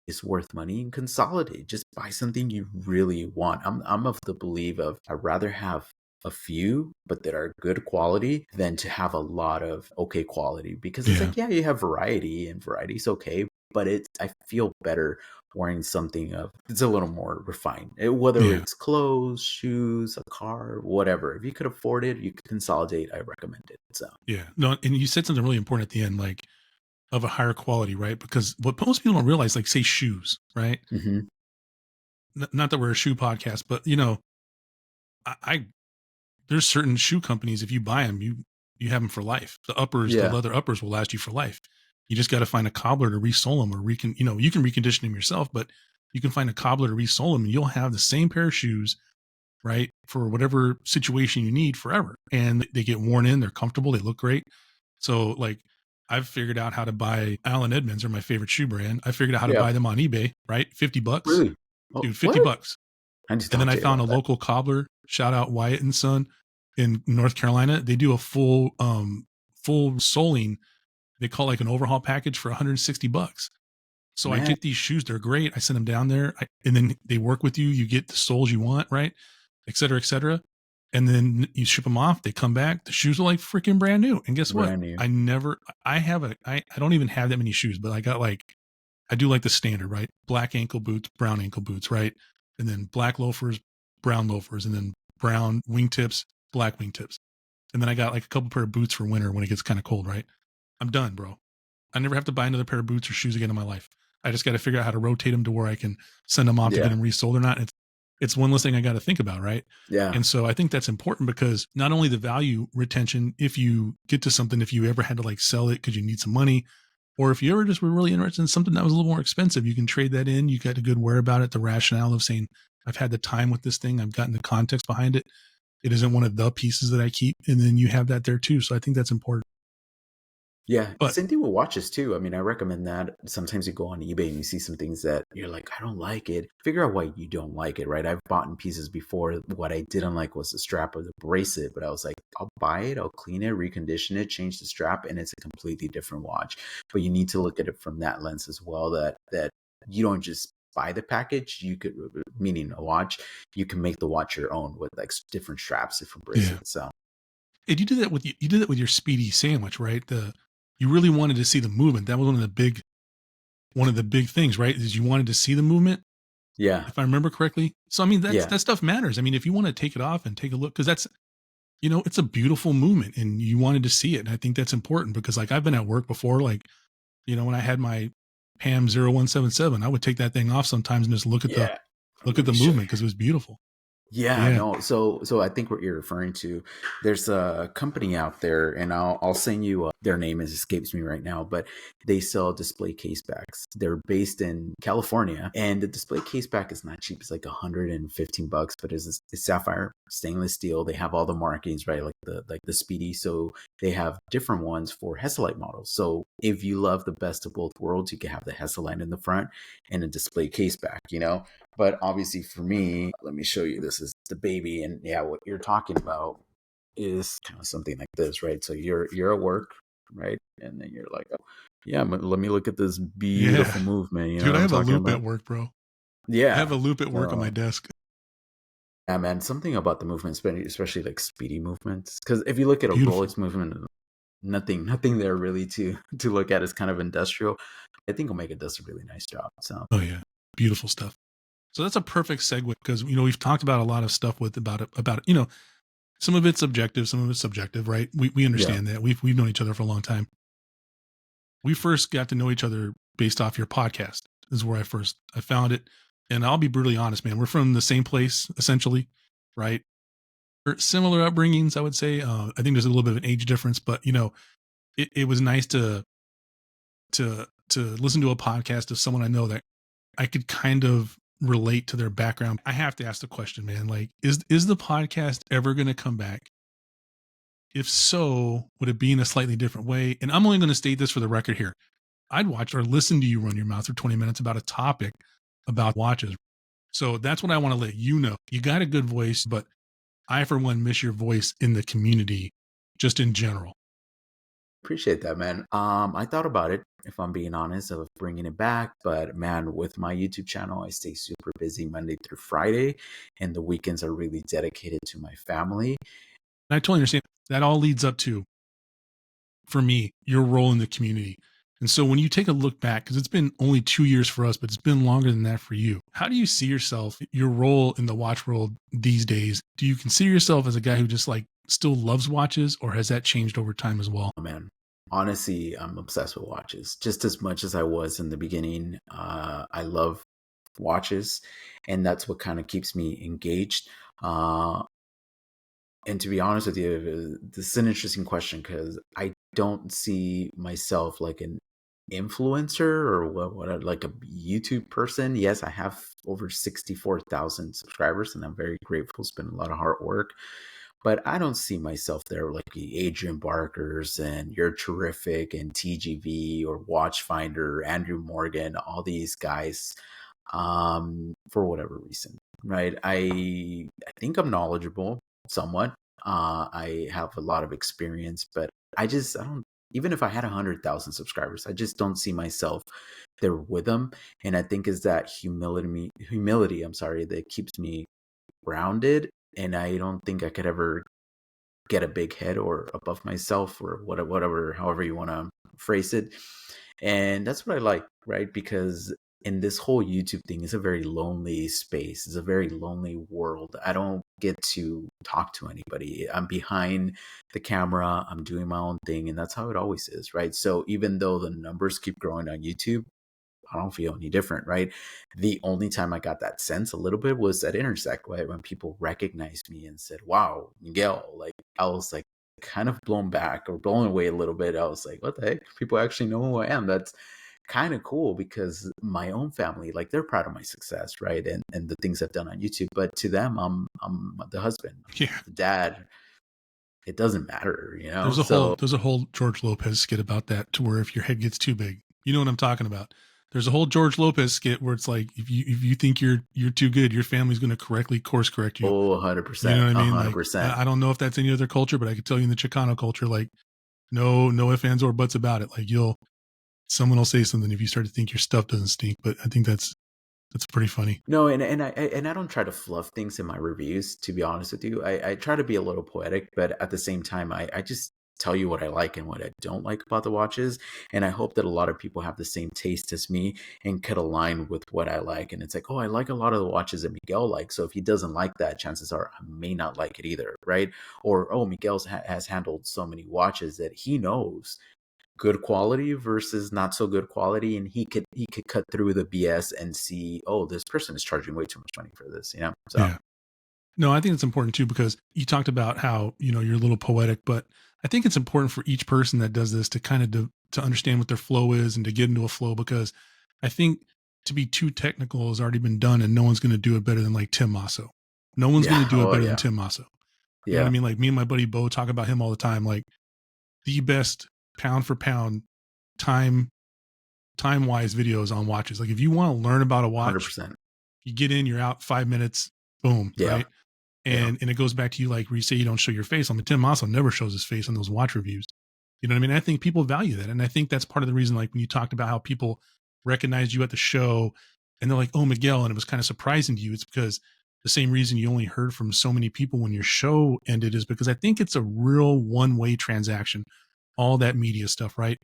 is worth money, and consolidate. Just buy something you really want. I'm of the belief of I'd rather have a few but that are good quality than to have a lot of okay quality, because it's Yeah. like, yeah, you have variety and variety's okay, but I feel better wearing something of it's a little more refined. Whether Yeah. it's clothes, shoes, a car, whatever. If you could afford it, you could consolidate. I recommend it. So Yeah. No, and you said something really important at the end, like of a higher quality, right? Because what most people don't realize, like say shoes, right? mhm. Not that we're a shoe podcast, but I there's certain shoe companies, if you buy them, you have them for life. The Yeah. leather uppers will last you for life. You just got to find a cobbler to resole them, or you can recondition them yourself, but you can find a cobbler to resole them and you'll have the same pair of shoes, right? For whatever situation you need forever. And they get worn in, they're comfortable, they look great. So like I've figured out how to buy Allen Edmonds, are my favorite shoe brand. I figured out how to Yeah. buy them on eBay, right? $50. Really? Oh, Dude, $50 what? bucks. I need to And talk then I to you found about a that. local cobbler, shout out Wyatt and Son in North Carolina. They do a full soling. They call like an overhaul package for $160. So I Man, get these shoes. They're great. I send them down there and then they work with you. You get the soles you want, right? Et cetera, et cetera. And then you ship them off. They come back. The shoes are like freaking brand new. And guess what? brand new. I don't even have that many shoes, but I do like the standard, right? Black ankle boots, brown ankle boots, right? And then black loafers, brown loafers, and then brown wingtips, black wingtips. And then I got like a couple pair of boots for winter when it gets kind of cold, right? I'm done, bro. I never have to buy another pair of boots or shoes again in my life. I just got to figure out how to rotate them to where I can send them off to get Yeah. them resold or not. It's one less thing I got to think about, right? Yeah. And so I think that's important because not only the value retention, if you get to something, if you ever had to like sell it because you need some money, or if you ever just were really interested in something that was a little more expensive, you can trade that in. You got a good where about it, the rationale of saying, I've had the time with this thing, I've gotten the context behind it. It isn't one of the pieces that I keep. And then you have that there too. So I think that's important. Yeah, But same thing with watches too. I mean, I recommend that. Sometimes you go on eBay and you see some things that you're like, I don't like it. Figure out why you don't like it, right? I've bought in pieces before. What I didn't like was the strap of the bracelet, but I was like, I'll buy it, I'll clean it, recondition it, change the strap, and it's a completely different watch. But you need to look at it from that lens as well. That you don't just buy the package. You could, meaning a watch, you can make the watch your own with like different straps, different bracelets. So and you did that with your speedy sandwich, right? You really wanted to see the movement. That was one of the big things, right? Is you wanted to see the movement, yeah, if I remember correctly. So I mean, yeah, that stuff matters. I mean, if you want to take it off and take a look, because that's, it's a beautiful movement and you wanted to see it. And I think that's important because like I've been at work before, like, when I had my Pam 0177, I would take that thing off sometimes and just look at the yeah. Let me show you. movement because it was beautiful. Yeah, Yeah. no. So I think what you're referring to, there's a company out there, and I'll send you their name escapes me right now, but they sell display case backs. They're based in California, and the display case back is not cheap. It's like $115, but it's sapphire stainless steel. They have all the markings, right? Like the Speedy. So they have different ones for Hesalite models. So if you love the best of both worlds, you can have the Hesalite in the front and a display case back. But obviously for me, let me show you, this is the baby. And yeah, what you're talking about is kind of something like this, right? So you're at work, right? And then you're like, oh, yeah, let me look at this beautiful Yeah. movement. You know Dude, what I I'm have a talking loop at about? work, bro. I have Yeah. a loop at work on my desk. Yeah, man, something about the movement, especially like speedy movements. Because if you look at a Beautiful. Rolex movement, nothing there really to look at is kind of industrial. I think Omega does a really nice job. So Oh yeah. Beautiful stuff. So that's a perfect segue because we've talked about a lot of stuff about it. Some of it's objective, some of it's subjective, right? We yeah, understand that. We've known each other for a long time. We first got to know each other based off your podcast. This is where I found it. And I'll be brutally honest, man. We're from the same place, essentially, right? Or similar upbringings, I would say. I think there's a little bit of an age difference, but it was nice to listen to a podcast of someone I know that I could kind of relate to their background. I have to ask the question, man, like, is the podcast ever going to come back? If so, would it be in a slightly different way? And I'm only going to state this for the record here. I'd watch or listen to you run your mouth for 20 minutes about a topic about watches. So that's what I want to let you know. You got a good voice, but I, for one, miss your voice in the community, just in general. appreciate that, man. I thought about it, if I'm being honest, of bringing it back, but man, with my YouTube channel, I stay super busy Monday through Friday, and the weekends are really dedicated to my family. And I totally understand. That all leads up to, for me, your role in the community. And so when you take a look back, because it's been only 2 years for us, but it's been longer than that for you, how do you see yourself, your role in the watch world these days? Do you consider yourself as a guy who just like still loves watches, or has that changed over time as well? Oh, man, honestly, I'm obsessed with watches just as much as I was in the beginning. I love watches, and that's what kind of keeps me engaged. Uh, and to be honest with you, this is an interesting question because I don't see myself like an influencer or what like a YouTube person. Yes, I have over 64,000 subscribers, and I'm very grateful. It's been a lot of hard work. but I don't see myself there like the Adrian Barkers and You're Terrific and TGV or Watchfinder, Andrew Morgan, all these guys, for whatever reason, right? I think I'm knowledgeable somewhat. I have a lot of experience, but I don't. Even if I had 100,000 subscribers, I just don't see myself there with them. And I think is that humility. I'm sorry, that keeps me grounded. And I don't think I could ever get a big head or above myself or whatever, however you want to phrase it. And that's what I like, right? Because in this whole YouTube thing, it's a very lonely space. It's a very lonely world. I don't get to talk to anybody. I'm behind the camera. I'm doing my own thing. And that's how it always is, right? So even though the numbers keep growing on YouTube, I don't feel any different, right? The only time I got that sense a little bit was at Intersect, right? When people recognized me and said, wow, Miguel, like I was like kind of blown back or blown away a little bit. I was like, what the heck? People actually know who I am. That's kind of cool because my own family, like they're proud of my success, right? And the things I've done on YouTube. But to them, I'm the husband, Yeah. the dad. It doesn't matter, you know? There's a So whole George Lopez skit about that, to where if your head gets too big, you know what I'm talking about. There's a whole George Lopez skit where it's like, if you think you're too good, your family's going to course correct you. oh, You know 100%, what I mean? Like 100%. I don't know if that's any other culture, but I could tell you in the Chicano culture, like no ifs, ands, or buts about it. Like someone will say something if you start to think your stuff doesn't stink. But I think that's pretty funny. No, and I don't try to fluff things in my reviews, to be honest with you. I try to be a little poetic, but at the same time, I just tell you what I like and what I don't like about the watches. And I hope that a lot of people have the same taste as me and could align with what I like. And it's like, oh, I like a lot of the watches that Miguel likes. So if he doesn't like that, chances are I may not like it either, right? Or, oh, has handled so many watches that he knows good quality versus not so good quality, and he could cut through the BS and see, oh, this person is charging way too much money for this, you know. So Yeah. No, I think it's important too, because you talked about how, you're a little poetic, but I think it's important for each person that does this to kind of to understand what their flow is and to get into a flow, because I think to be too technical has already been done and no one's going to do it better than like Tim Masso. No one's going to yeah, do it oh better than yeah, Tim Masso. You know what I yeah, mean? Like me and my buddy Bo talk about him all the time, like the best pound for pound time wise videos on watches. Like if you want to learn about a watch, 100%, you get in, you're out 5 minutes, boom, yeah, right? yeah. And it goes back to you, like where you say you don't show your face. I mean, Tim Masso never shows his face on those watch reviews. You know what I mean? I think people value that. And I think that's part of the reason, like when you talked about how people recognized you at the show and they're like, oh, Miguel, and it was kind of surprising to you, it's because the same reason you only heard from so many people when your show ended is because I think it's a real one-way transaction, all that media stuff, right?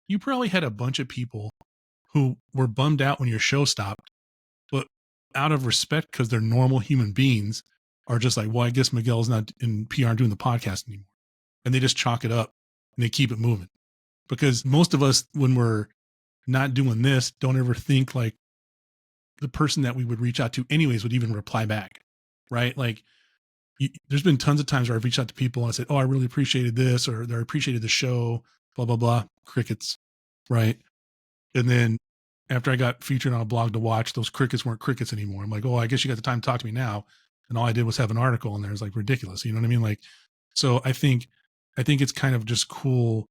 You probably had a bunch of people who were bummed out when your show stopped, but out of respect, because they're normal human beings, are just like, well, I guess Miguel's not in PR doing the podcast anymore. And they just chalk it up and they keep it moving. Because most of us, when we're not doing this, don't ever think like the person that we would reach out to anyways would even reply back. Right. Like there's been tons of times where I've reached out to people and I said, oh, I really appreciated this, or I appreciated the show, blah, blah, blah. Crickets. Right. And then after I got featured on a blog to watch, those crickets weren't crickets anymore. I'm like, oh, I guess you got the time to talk to me now. And all I did was have an article in there. It's like ridiculous. You know what I mean? Like, so I think it's kind of just cool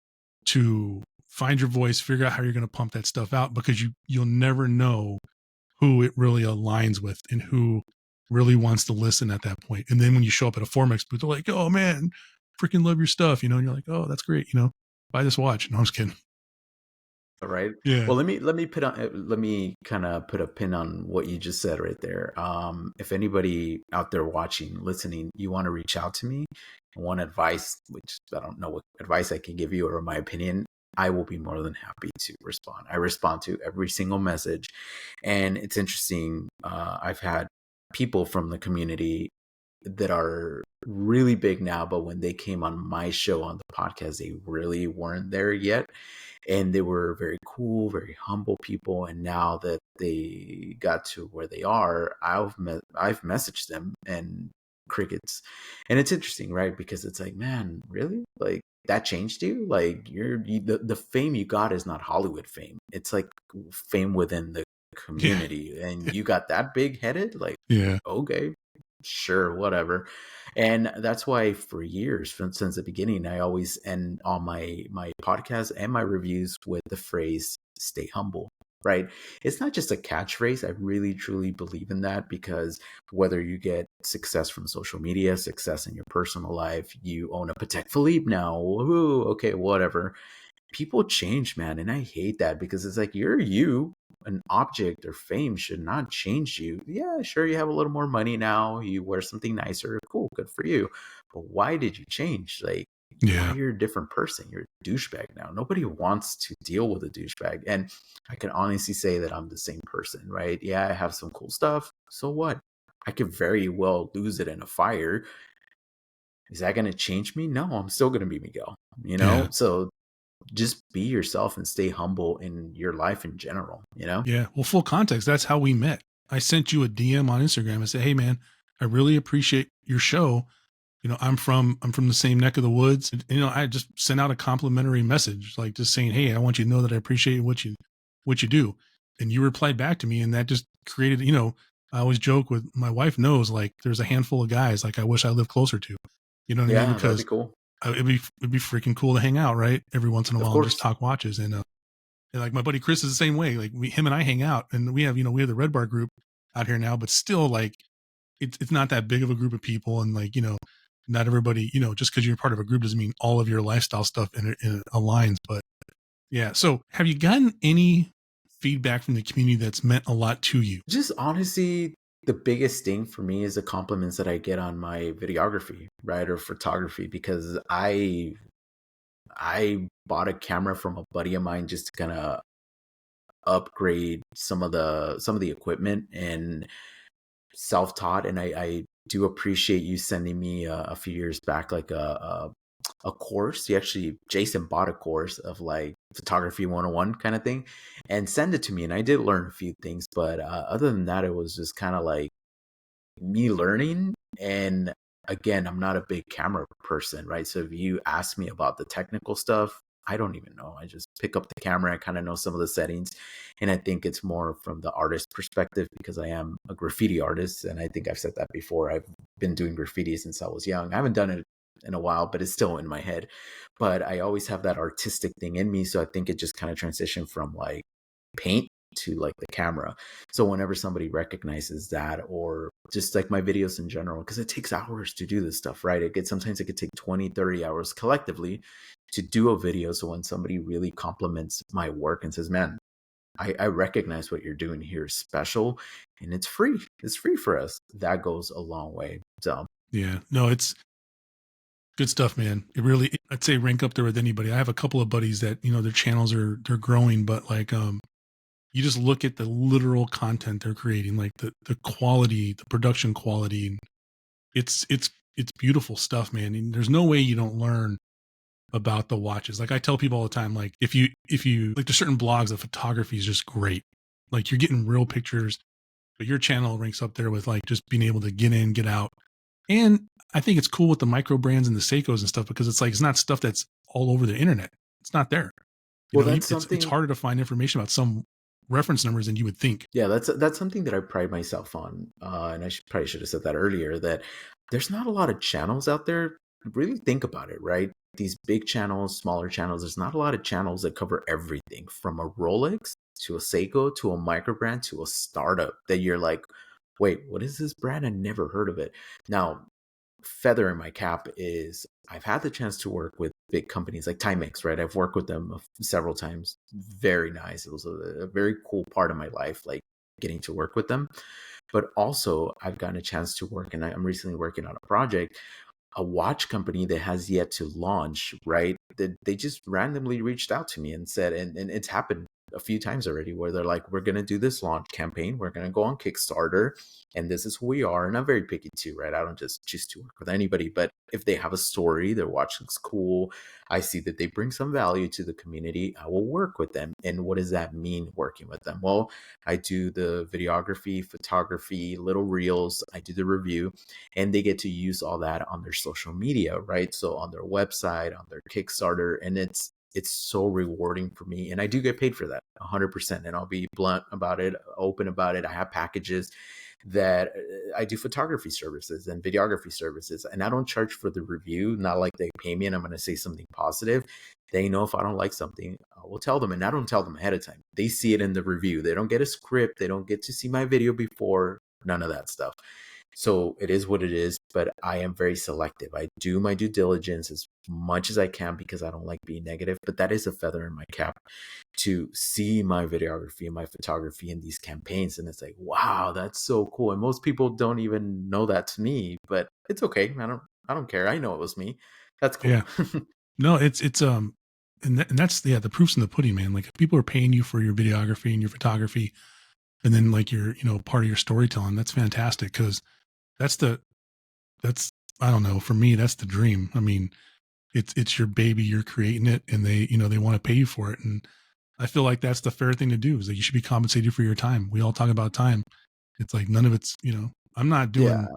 to find your voice, figure out how you're going to pump that stuff out, because you'll never know who it really aligns with and who really wants to listen at that point. And then when you show up at a Formex booth, they're like, oh man, freaking love your stuff. And you're like, oh, that's great. Buy this watch. No, I'm just kidding. All right. Yeah. Well, let me kind of put a pin on what you just said right there. If anybody out there watching, listening, you want to reach out to me and want advice, which I don't know what advice I can give you or my opinion, I will be more than happy to respond. I respond to every single message, and it's interesting. I've had people from the community that are really big now, but when they came on my show on the podcast, they really weren't there yet, and they were very cool, very humble people. And now that they got to where they are, I've messaged them and crickets. And it's interesting, right? Because it's like, man, really? Like that changed you? Like the fame you got is not Hollywood fame. It's like fame within the Yeah. community, and you got that big headed? Like, Yeah. okay. Sure, whatever. And that's why for years, since the beginning, I always end all my podcasts and my reviews with the phrase "stay humble." Right? It's not just a catchphrase. I really truly believe in that because whether you get success from social media, success in your personal life, you own a Patek Philippe now, woohoo, okay, whatever, people change, man, and I hate that because it's like you're you. An object or fame should not change you. Yeah, sure, you have a little more money now, you wear something nicer, cool, good for you. But why did you change? Like, now Yeah. you're a different person. You're a douchebag now. Nobody wants to deal with a douchebag. And I can honestly say that I'm the same person, right? Yeah, I have some cool stuff. So what? I could very well lose it in a fire. Is that going to change me? No, I'm still going to be Miguel, you Yeah. know? So just be yourself and stay humble in your life in general, you know? Yeah. Well, full context, that's how we met. I sent you a DM on Instagram and said, "Hey man, I really appreciate your show. I'm from the same neck of the woods." And, I just sent out a complimentary message, like just saying, "Hey, I want you to know that I appreciate what you do." And you replied back to me, and that just created, I always joke with my wife knows, like there's a handful of guys like I wish I lived closer to. You know what I mean? Yeah, that'd be Because cool. it'd be freaking cool to hang out, right? Every once in a Of while and just course. talk watches. And like my buddy Chris is the same way. Like him and I hang out, and we have the Red Bar group out here now, but still, like it's not that big of a group of people, and like not everybody, just because you're part of a group doesn't mean all of your lifestyle stuff in aligns. But yeah, so have you gotten any feedback from the community that's meant a lot to you? Just honestly, the biggest thing for me is the compliments that I get on my videography, right? Or photography, because I bought a camera from a buddy of mine just to kind of upgrade some of the equipment and self-taught, and I do appreciate you sending me a few years back like a course. You actually, Jason bought a course of like photography 101 kind of thing and send it to me, and I did learn a few things, but other than that, it was just kind of like me learning. And again, I'm not a big camera person, right? So if you ask me about the technical stuff, I don't even know. I just pick up the camera. I kind of know some of the settings. And I think it's more from the artist perspective because I am a graffiti artist. And I think I've said that before. I've been doing graffiti since I was young. I haven't done it in a while, but it's still in my head. But I always have that artistic thing in me. So I think it just kind of transitioned from like paint to like the camera. So whenever somebody recognizes that, or just like my videos in general, because it takes hours to do this stuff, right? Sometimes it could take 20, 30 hours collectively to do a video. So when somebody really compliments my work and says, man, I recognize what you're doing here is special and it's free for us, that goes a long way. So Yeah, no, it's good stuff, man. It really, I'd say rank up there with anybody. I have a couple of buddies that their channels they're growing, but like you just look at the literal content they're creating, like the quality, the production quality, and it's beautiful stuff, man. And there's no way you don't learn about the watches. Like I tell people all the time, like if you like, there's certain blogs of photography is just great. Like you're getting real pictures, but your channel ranks up there with like just being able to get in, get out. And I think it's cool with the micro brands and the Seikos and stuff because it's like it's not stuff that's all over the internet. It's not there. well, that's It's something. harder to find information about some reference numbers than you would think. Yeah, that's something that I pride myself on, and probably should have said that earlier. That there's not a lot of channels out there. Really think about it, right? These big channels, smaller channels. There's not a lot of channels that cover everything from a Rolex to a Seiko to a micro brand to a startup. That you're like, wait, what is this brand? I never heard of it. Now, feather in my cap is I've had the chance to work with big companies like Timex, right? I've worked with them several times. Very nice. It was a very cool part of my life, like getting to work with them. But also, I've gotten a chance to work, and I'm recently working on a project, a watch company that has yet to launch, right? That they just randomly reached out to me and said, and it's happened a few times already where they're like, we're going to do this launch campaign. We're going to go on Kickstarter and this is who we are. And I'm very picky too, right? I don't just choose to work with anybody, but if they have a story, their watch looks cool, I see that they bring some value to the community, I will work with them. And what does that mean working with them? Well, I do the videography, photography, little reels, I do the review, and they get to use all that on their social media, right? So on their website, on their Kickstarter, and it's so rewarding for me, and I do get paid for that 100%. And I'll be blunt about it, open about it. I have packages that I do photography services and videography services, and I don't charge for the review. Not like they pay me and I'm going to say something positive. They know if I don't like something, I will tell them, and I don't tell them ahead of time. They see it in the review. They don't get a script. They don't get to see my video before. None of that stuff. So it is what it is, but I am very selective. I do my due diligence as much as I can because I don't like being negative, but that is a feather in my cap to see my videography and my photography in these campaigns. And it's like, wow, that's so cool. And most people don't even know that's me, but it's okay. I don't care. I know it was me. That's cool. Yeah. No, it's and that's the proof's in the pudding, man. Like if people are paying you for your videography and your photography, and then like your part of your storytelling, that's fantastic because that's the that's I don't know, for me that's the dream. I mean, it's your baby, you're creating it, and they want to pay you for it, and I feel like that's the fair thing to do is that you should be compensated for your time. We all talk about time. It's like none of it's I'm not Yeah.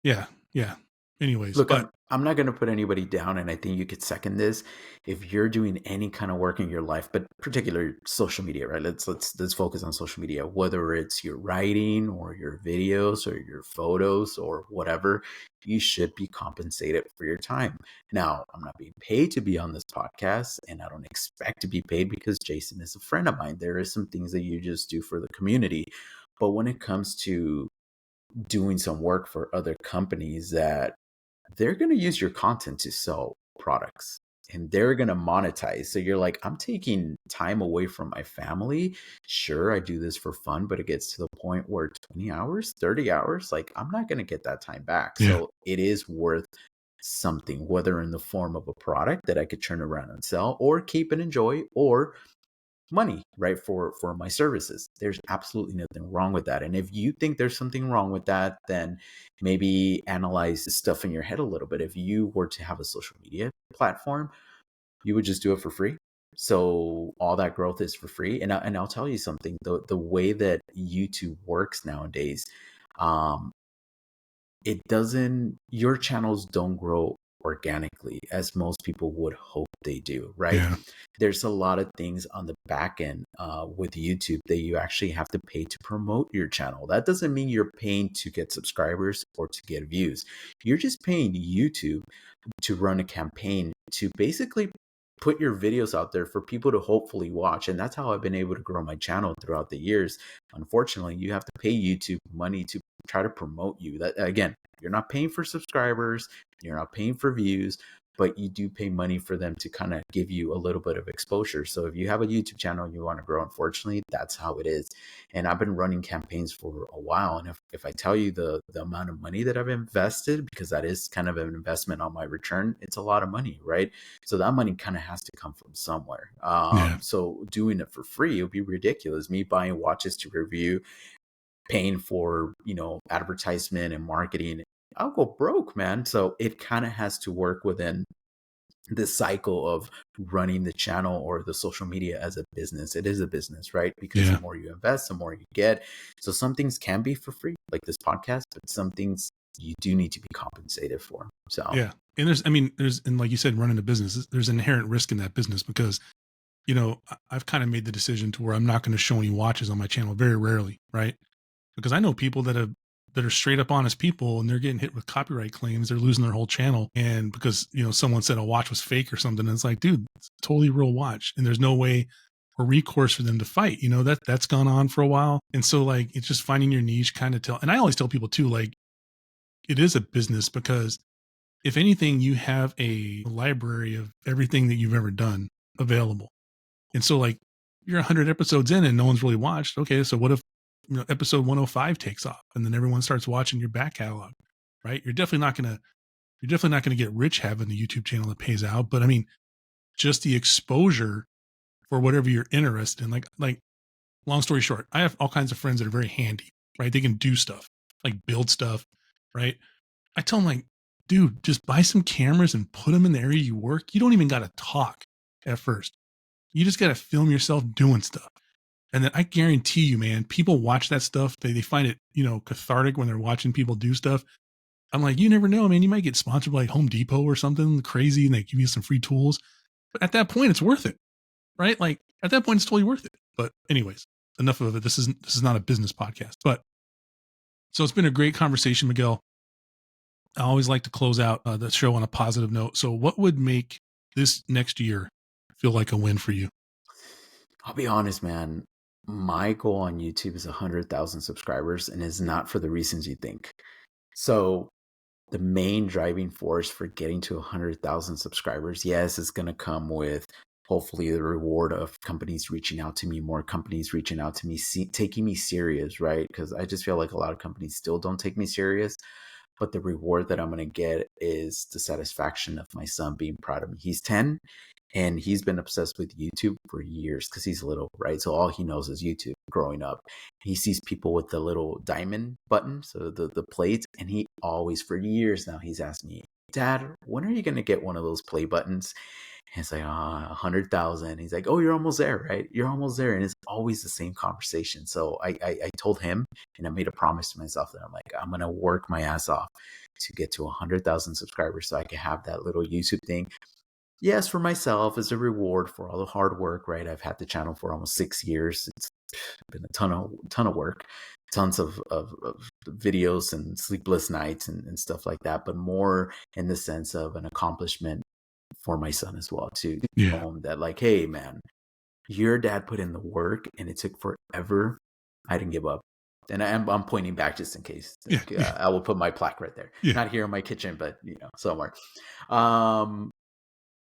doing yeah. Anyways, Look, but I'm not going to put anybody down, and I think you could second this. If you're doing any kind of work in your life, but particularly social media, right? Let's focus on social media. Whether it's your writing or your videos or your photos or whatever, you should be compensated for your time. Now, I'm not being paid to be on this podcast, and I don't expect to be paid because Jason is a friend of mine. There is some things that you just do for the community, but when it comes to doing some work for other companies that they're going to use your content to sell products and they're going to monetize. So you're like, I'm taking time away from my family. Sure, I do this for fun, but it gets to the point where 20 hours, 30 hours, like I'm not going to get that time back. yeah, So it is worth something, whether in the form of a product that I could turn around and sell or keep and enjoy, or money, right, for my services. There's absolutely nothing wrong with that. And if you think there's something wrong with that, then maybe analyze the stuff in your head a little bit. If you were to have a social media platform, you would just do it for free. So all that growth is for free. And I'll tell you something, the way that YouTube works nowadays, um it doesn't your channels don't grow organically as most people would hope they do, right? yeah, There's a lot of things on the back end with YouTube that you actually have to pay to promote your channel. That doesn't mean you're paying to get subscribers or to get views. You're just paying YouTube to run a campaign to basically put your videos out there for people to hopefully watch. And that's how I've been able to grow my channel throughout the years. Unfortunately, you have to pay YouTube money to try to promote you. That again, you're not paying for subscribers, you're not paying for views, but you do pay money for them to kind of give you a little bit of exposure. So if you have a YouTube channel and you want to grow, unfortunately, that's how it is. And I've been running campaigns for a while. And if I tell you the amount of money that I've invested, because that is kind of an investment on my return, it's a lot of money, right? So that money kind of has to come from somewhere. yeah, So doing it for free, it would be ridiculous. Me buying watches to review, paying for, advertisement and marketing, I'll go broke, man. So it kind of has to work within this cycle of running the channel or the social media as a business. It is a business, right? Because the yeah, more you invest, the more you get. So some things can be for free, like this podcast, but some things you do need to be compensated for. So yeah. And and like you said, running a business, there's inherent risk in that business because I've kind of made the decision to where I'm not going to show any watches on my channel very rarely, right? Because I know people that are straight up honest people and they're getting hit with copyright claims, they're losing their whole channel. And because, someone said a watch was fake or something, and it's like, dude, it's a totally real watch. And there's no way or recourse for them to fight. That's gone on for a while. And so like it's just finding your niche kind of and I always tell people too, like it is a business because if anything, you have a library of everything that you've ever done available. And so like you're 100 episodes in and no one's really watched. Okay, so what if episode 105 takes off and then everyone starts watching your back catalog, right? You're definitely not gonna get rich having the YouTube channel that pays out. But I mean, just the exposure for whatever you're interested in. Like long story short, I have all kinds of friends that are very handy, right? They can do stuff, like build stuff, right? I tell them like, dude, just buy some cameras and put them in the area you work. You don't even gotta talk at first. You just gotta film yourself doing stuff. And then I guarantee you, man, people watch that stuff. They find it, cathartic when they're watching people do stuff. I'm like, you never know, man. You might get sponsored by like Home Depot or something crazy and they give you some free tools. But at that point, it's worth it, right? Like at that point, it's totally worth it. But anyways, enough of it. This is not a business podcast. But So it's been a great conversation, Miguel. I always like to close out the show on a positive note. So what would make this next year feel like a win for you? I'll be honest, man. My goal on YouTube is 100,000 subscribers, and is not for the reasons you think. So the main driving force for getting to 100,000 subscribers, yes, it's going to come with hopefully the reward of companies reaching out to me, more companies reaching out to me, taking me serious, right? Because I just feel like a lot of companies still don't take me serious. But the reward that I'm going to get is the satisfaction of my son being proud of me. He's 10 and he's been obsessed with YouTube for years because he's little, right? So all he knows is YouTube growing up. He sees people with the little diamond button, so the plates, and he always, for years now, he's asked me, Dad, when are you going to get one of those play buttons? And it's like, 100,000. He's like, oh, you're almost there, right? You're almost there. And it's always the same conversation. So I told him, and I made a promise to myself that I'm like, I'm going to work my ass off to get to 100,000 subscribers so I can have that little YouTube thing. Yes, for myself as a reward for all the hard work, right? I've had the channel for almost 6 years. It's been a ton of work, tons of videos and sleepless nights and stuff like that, but more in the sense of an accomplishment for my son as well, to Yeah. show him that, like, hey, man, your dad put in the work and it took forever. I didn't give up. And I'm pointing back just in case. Yeah. I will put my plaque right there. Yeah. Not here in my kitchen, but somewhere. Um,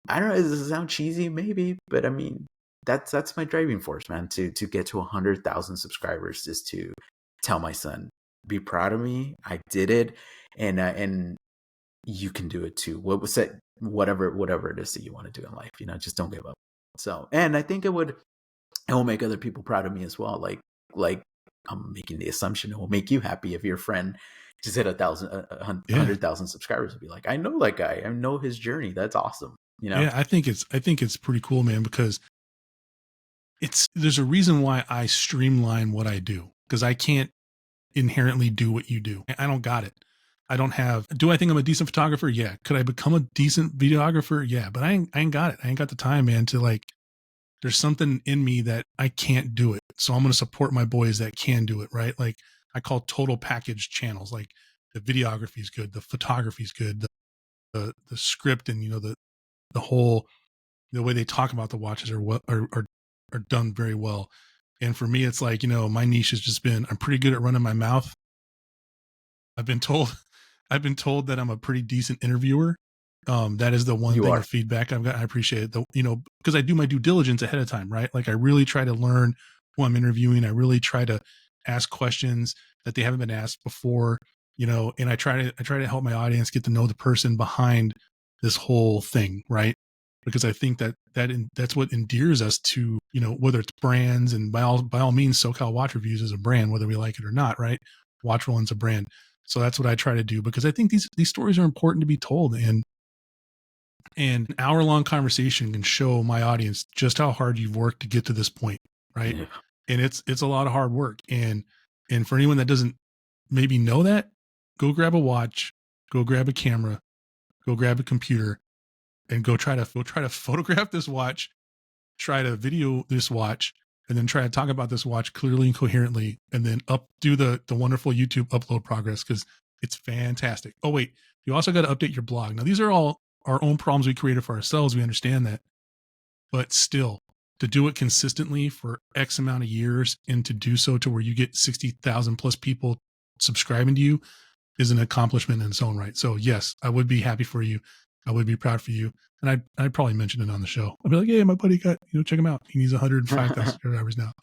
I don't know. Does it sound cheesy? Maybe, but I mean, that's my driving force, man. To get to 100,000 subscribers, just to tell my son, be proud of me. I did it, and you can do it too. What was that? Whatever it is that you want to do in life, just don't give up. So, and I think it will make other people proud of me as well. Like I'm making the assumption it will make you happy if your friend just hit 100,000 subscribers and be like, I know that guy. I know his journey. That's awesome. Yeah, I think it's pretty cool, man, because there's a reason why I streamline what I do, because I can't inherently do what you do. I don't got it. Do I think I'm a decent photographer? Yeah. Could I become a decent videographer? Yeah, but I ain't got it. I ain't got the time, man, to there's something in me that I can't do it. So I'm going to support my boys that can do it, right? Like I call total package channels. Like the videography is good, the photography is good, the script and the whole the way they talk about the watches are done very well. And for me, it's like, my niche has just been, I'm pretty good at running my mouth. I've been told that I'm a pretty decent interviewer. That is the one You thing are. of feedback I've got. I appreciate it, because I do my due diligence ahead of time, right? Like I really try to learn who I'm interviewing. I really try to ask questions that they haven't been asked before, and I try to help my audience get to know the person behind this whole thing, right? Because I think that's what endears us to, whether it's brands, and by all means, SoCal Watch Reviews is a brand, whether we like it or not, right? Watch Rolling's a brand. So that's what I try to do, because I think these stories are important to be told, and an hour-long conversation can show my audience just how hard you've worked to get to this point, right? Yeah. And it's a lot of hard work. And for anyone that doesn't maybe know that, go grab a watch, go grab a camera, go grab a computer, and go try to photograph this watch, try to video this watch, and then try to talk about this watch clearly and coherently, and then do the wonderful YouTube upload progress, because it's fantastic. Oh wait, you also got to update your blog. Now these are all our own problems we created for ourselves. We understand that, but still, to do it consistently for X amount of years, and to do so to where you get 60,000 plus people subscribing to you, is an accomplishment in its own right. So yes, I would be happy for you. I would be proud for you. And I'd probably mention it on the show. I'd be like, yeah, my buddy got, check him out. He needs 105,000 subscribers now.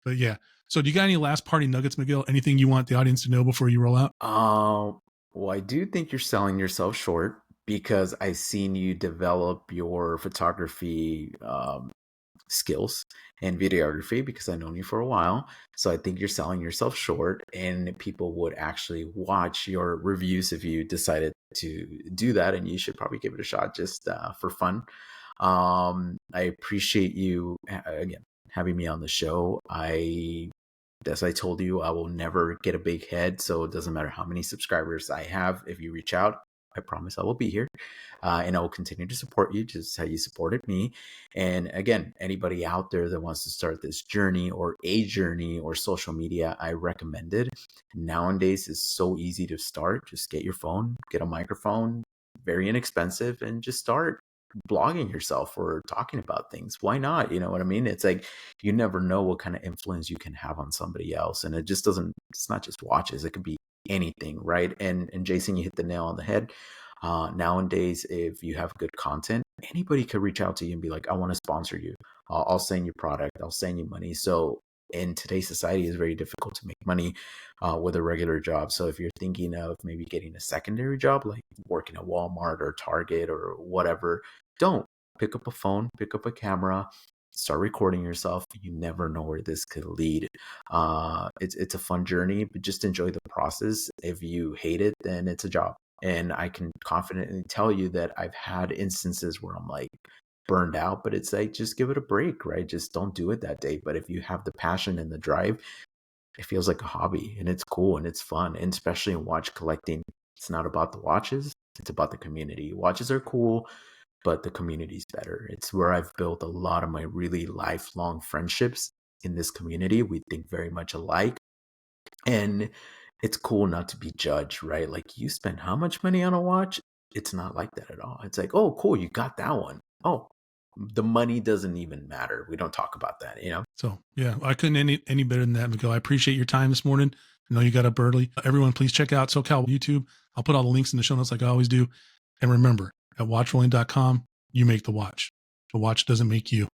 But yeah. So do you got any last party nuggets, Miguel? Anything you want the audience to know before you roll out? Well, I do think you're selling yourself short, because I've seen you develop your photography skills and videography, because I've known you for a while. So I think you're selling yourself short, and people would actually watch your reviews if you decided to do that, and you should probably give it a shot just for fun. I appreciate you again having me on the show. As I told you, I will never get a big head, so it doesn't matter how many subscribers I have. If you reach out, I promise I will be here. And I will continue to support you just how you supported me. And again, anybody out there that wants to start this journey or a journey or social media, I recommend it. Nowadays, it's so easy to start. Just get your phone, get a microphone, very inexpensive, and just start blogging yourself or talking about things. Why not? You know what I mean? It's like you never know what kind of influence you can have on somebody else. And it just doesn't, it's not just watches, it could be anything, right? And Jason, you hit the nail on the head. Nowadays, if you have good content, anybody could reach out to you and be like, I want to sponsor you. I'll send you product, I'll send you money. So in today's society, it's very difficult to make money with a regular job. So if you're thinking of maybe getting a secondary job, like working at Walmart or Target or whatever, don't pick up a phone, pick up a camera, start recording yourself. You never know where this could lead. It's a fun journey, but just enjoy the process. If you hate it, then it's a job. And I can confidently tell you that I've had instances where I'm like burned out, but it's like, just give it a break, right? Just don't do it that day. But if you have the passion and the drive, it feels like a hobby and it's cool and it's fun. And especially in watch collecting, it's not about the watches, it's about the community. Watches are cool, but the community's better. It's where I've built a lot of my really lifelong friendships in this community. We think very much alike. And it's cool not to be judged, right? Like, you spend how much money on a watch? It's not like that at all. It's like, oh, cool, you got that one. Oh, the money doesn't even matter. We don't talk about that, you know? So yeah, I couldn't any better than that, Miguel. I appreciate your time this morning. I know you got up early. Everyone, please check out SoCal YouTube. I'll put all the links in the show notes like I always do. And remember, at watchrolling.com, you make the watch. The watch doesn't make you.